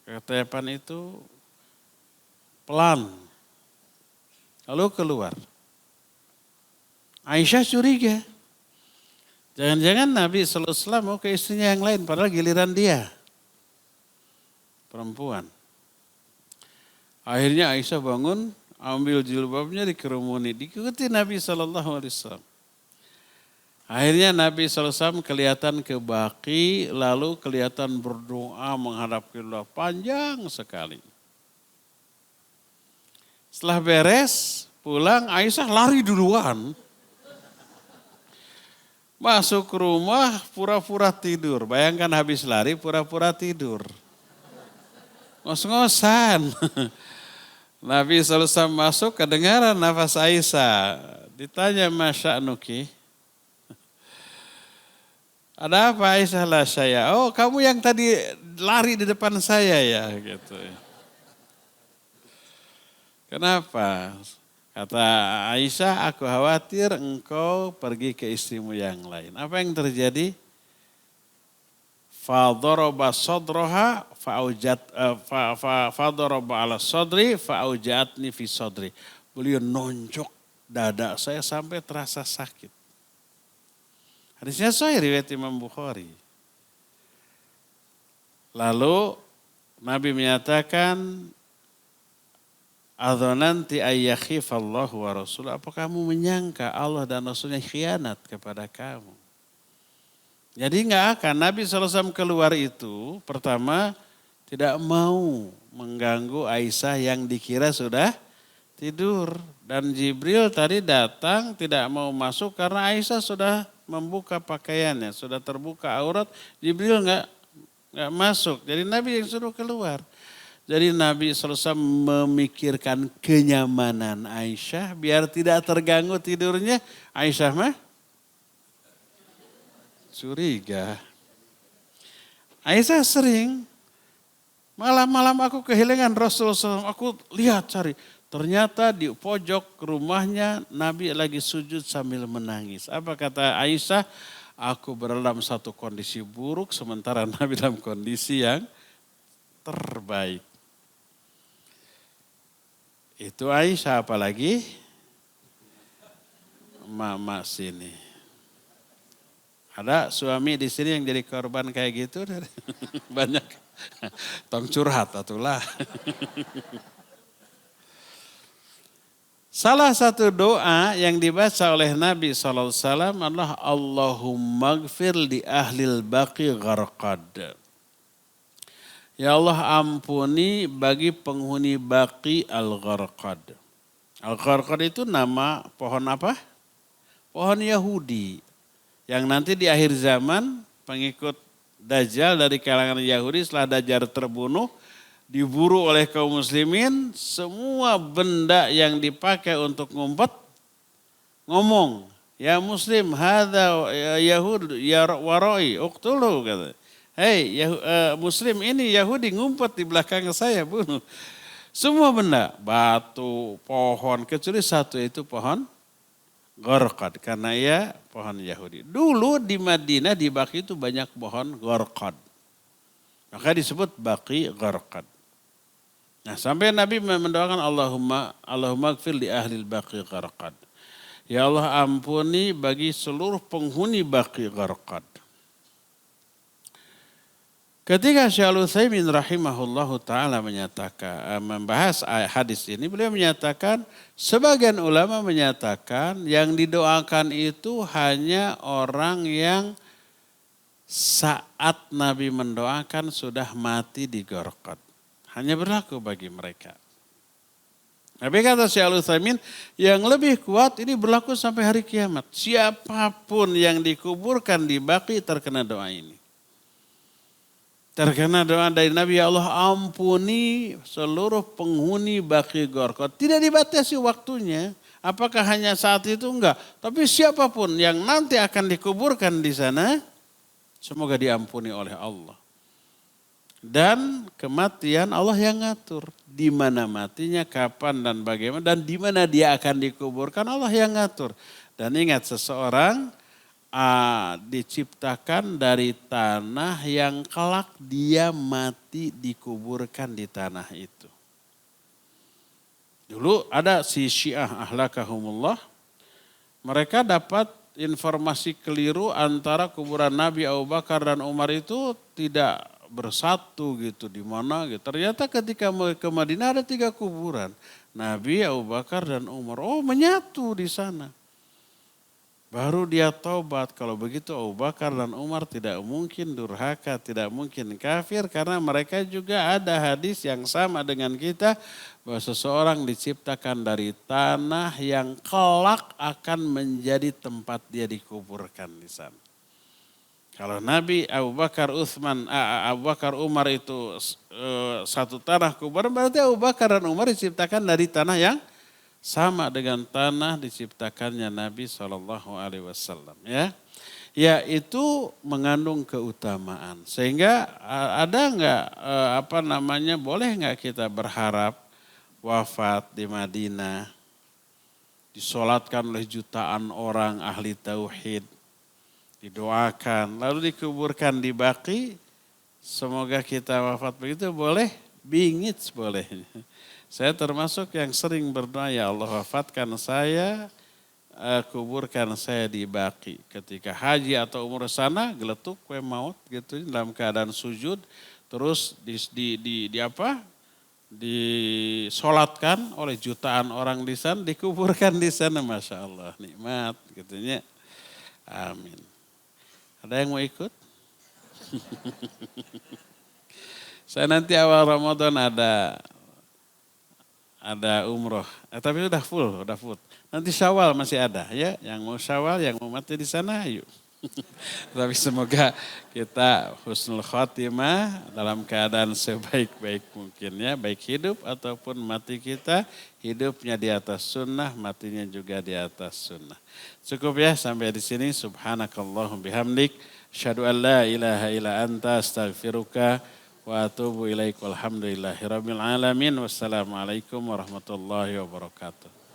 [SPEAKER 1] Ketayepan itu pelan. Lalu keluar. Aisyah curiga. Jangan-jangan Nabi SAW mau ke istrinya yang lain, padahal giliran dia. Perempuan. Akhirnya Aisyah bangun, ambil jilbabnya dikerumuni, diikuti Nabi SAW. Akhirnya Nabi SAW kelihatan ke Baki, lalu kelihatan berdoa menghadap kiblat panjang sekali. Setelah beres, pulang Aisyah lari duluan. Masuk rumah pura-pura tidur. Bayangkan habis lari pura-pura tidur. Ngos-ngosan. Nabi SAW masuk kedengaran nafas Aisyah. Ditanya Masya Nuki. Ada apa Aisyah lah saya? Oh kamu yang tadi lari di depan saya ya gitu. Kenapa? Kata Aisyah, aku khawatir engkau pergi ke istrimu yang lain. Apa yang terjadi? Fadharaba sadraha fadharaba ala sadri fa'aujatni fi sadri. Beliau nonjok dada saya sampai terasa sakit. Hadisnya sahih riwayat Imam Bukhari. Lalu Nabi menyatakan, Adhonanti ayyakhifallahu wa rasul. Apa kamu menyangka Allah dan Rasulnya khianat kepada kamu? Jadi enggak akan. Nabi SAW keluar itu pertama tidak mau mengganggu Aisyah yang dikira sudah tidur. Dan Jibril tadi datang tidak mau masuk karena Aisyah sudah membuka pakaiannya. Sudah terbuka aurat. Jibril enggak nggak masuk. Jadi Nabi yang suruh keluar. Jadi Nabi SAW memikirkan kenyamanan Aisyah biar tidak terganggu tidurnya. Aisyah mah curiga. Aisyah sering, malam-malam aku kehilangan Rasulullah SAW. Aku lihat cari, ternyata di pojok rumahnya Nabi lagi sujud sambil menangis. Apa kata Aisyah? Aku berada dalam satu kondisi buruk sementara Nabi dalam kondisi yang terbaik. Itu Aisyah, apalagi mama sini. Ada suami di sini yang jadi korban kayak gitu? Banyak. Tong curhat atulah. Salah satu doa yang dibaca oleh Nabi SAW adalah Allahumma gfir li ahlil baqi gharqad. Ya Allah ampuni bagi penghuni Baqi Al-Gharqad. Al-Gharqad itu nama pohon apa? Pohon Yahudi. Yang nanti di akhir zaman pengikut Dajjal dari kalangan Yahudi setelah Dajjal terbunuh. Diburu oleh kaum muslimin. Semua benda yang dipakai untuk ngumpet ngomong. Ya muslim hadha Yahud ya waroi uqtulu kata. Hei muslim ini Yahudi ngumpet di belakang saya bunuh. Semua benda, batu, pohon, kecuali satu itu pohon Gharqad. Karena ia pohon Yahudi. Dulu di Madinah di Baqi itu banyak pohon Gharqad. Maka disebut Baqi Gharqad. Nah sampai Nabi mendoakan Allahumma gfir li ahlil Baqi Gharqad. Ya Allah ampuni bagi seluruh penghuni Baqi Gharqad. Ketika Syekh Al-Utsaimin rahimahullahu ta'ala menyatakan, membahas hadis ini, beliau menyatakan, sebagian ulama menyatakan yang didoakan itu hanya orang yang saat Nabi mendoakan sudah mati di Gharqad. Hanya berlaku bagi mereka. Tapi kata Syekh Al-Utsaimin, yang lebih kuat ini berlaku sampai hari kiamat. Siapapun yang dikuburkan di Baqi terkena doa ini. Terkena doa dari Nabi, ya Allah ampuni seluruh penghuni Baqi Gharqad. Tidak dibatasi waktunya. Apakah hanya saat itu? Enggak. Tapi siapapun yang nanti akan dikuburkan di sana, semoga diampuni oleh Allah. Dan kematian Allah yang ngatur. Di mana matinya, kapan dan bagaimana. Dan di mana dia akan dikuburkan Allah yang ngatur. Dan ingat seseorang diciptakan dari tanah yang kelak dia mati dikuburkan di tanah itu. Dulu ada si Syiah ahlakahumullah. Mereka dapat informasi keliru antara kuburan Nabi Abu Bakar dan Umar itu tidak bersatu gitu di mana gitu. Ternyata ketika ke Madinah ada 3 kuburan. Nabi, Abu Bakar dan Umar. Oh menyatu di sana. Baru dia taubat. Kalau begitu Abu Bakar dan Umar tidak mungkin durhaka, tidak mungkin kafir. Karena mereka juga ada hadis yang sama dengan kita. Bahwa seseorang diciptakan dari tanah yang kelak akan menjadi tempat dia dikuburkan di sana. Kalau Nabi, Abu Bakar, Umar itu satu tanah kuburan. Berarti Abu Bakar dan Umar diciptakan dari tanah yang sama dengan tanah diciptakannya Nabi SAW. Ya itu mengandung keutamaan. Sehingga ada enggak boleh enggak kita berharap wafat di Madinah, disolatkan oleh jutaan orang ahli tauhid, didoakan, lalu dikuburkan di Baqi, semoga kita wafat begitu boleh, bingit boleh. Saya termasuk yang sering berdoa, ya Allah wafatkan saya, kuburkan saya di Baqi. Ketika haji atau umur sana, geletuk kue maut gitu dalam keadaan sujud, terus disolatkan oleh jutaan orang di sana, dikuburkan di sana, Masya Allah, nikmat gitunya. Amin. Ada yang mau ikut? Saya nanti awal Ramadan ada umroh, tapi udah full. Nanti Syawal masih ada ya, yang mau Syawal, yang mau mati di sana, ayo. Tapi semoga kita husnul khotimah dalam keadaan sebaik-baik mungkin ya. Baik hidup ataupun mati kita. Hidupnya di atas sunnah, matinya juga di atas sunnah. Cukup ya sampai di sini. Subhanakallahum bihamdik. Asyhadu an la ilaha illa anta astaghfiruka wa atubu ilaik. Walhamdulillahi rabbil alamin. Wassalamualaikum warahmatullahi wabarakatuh.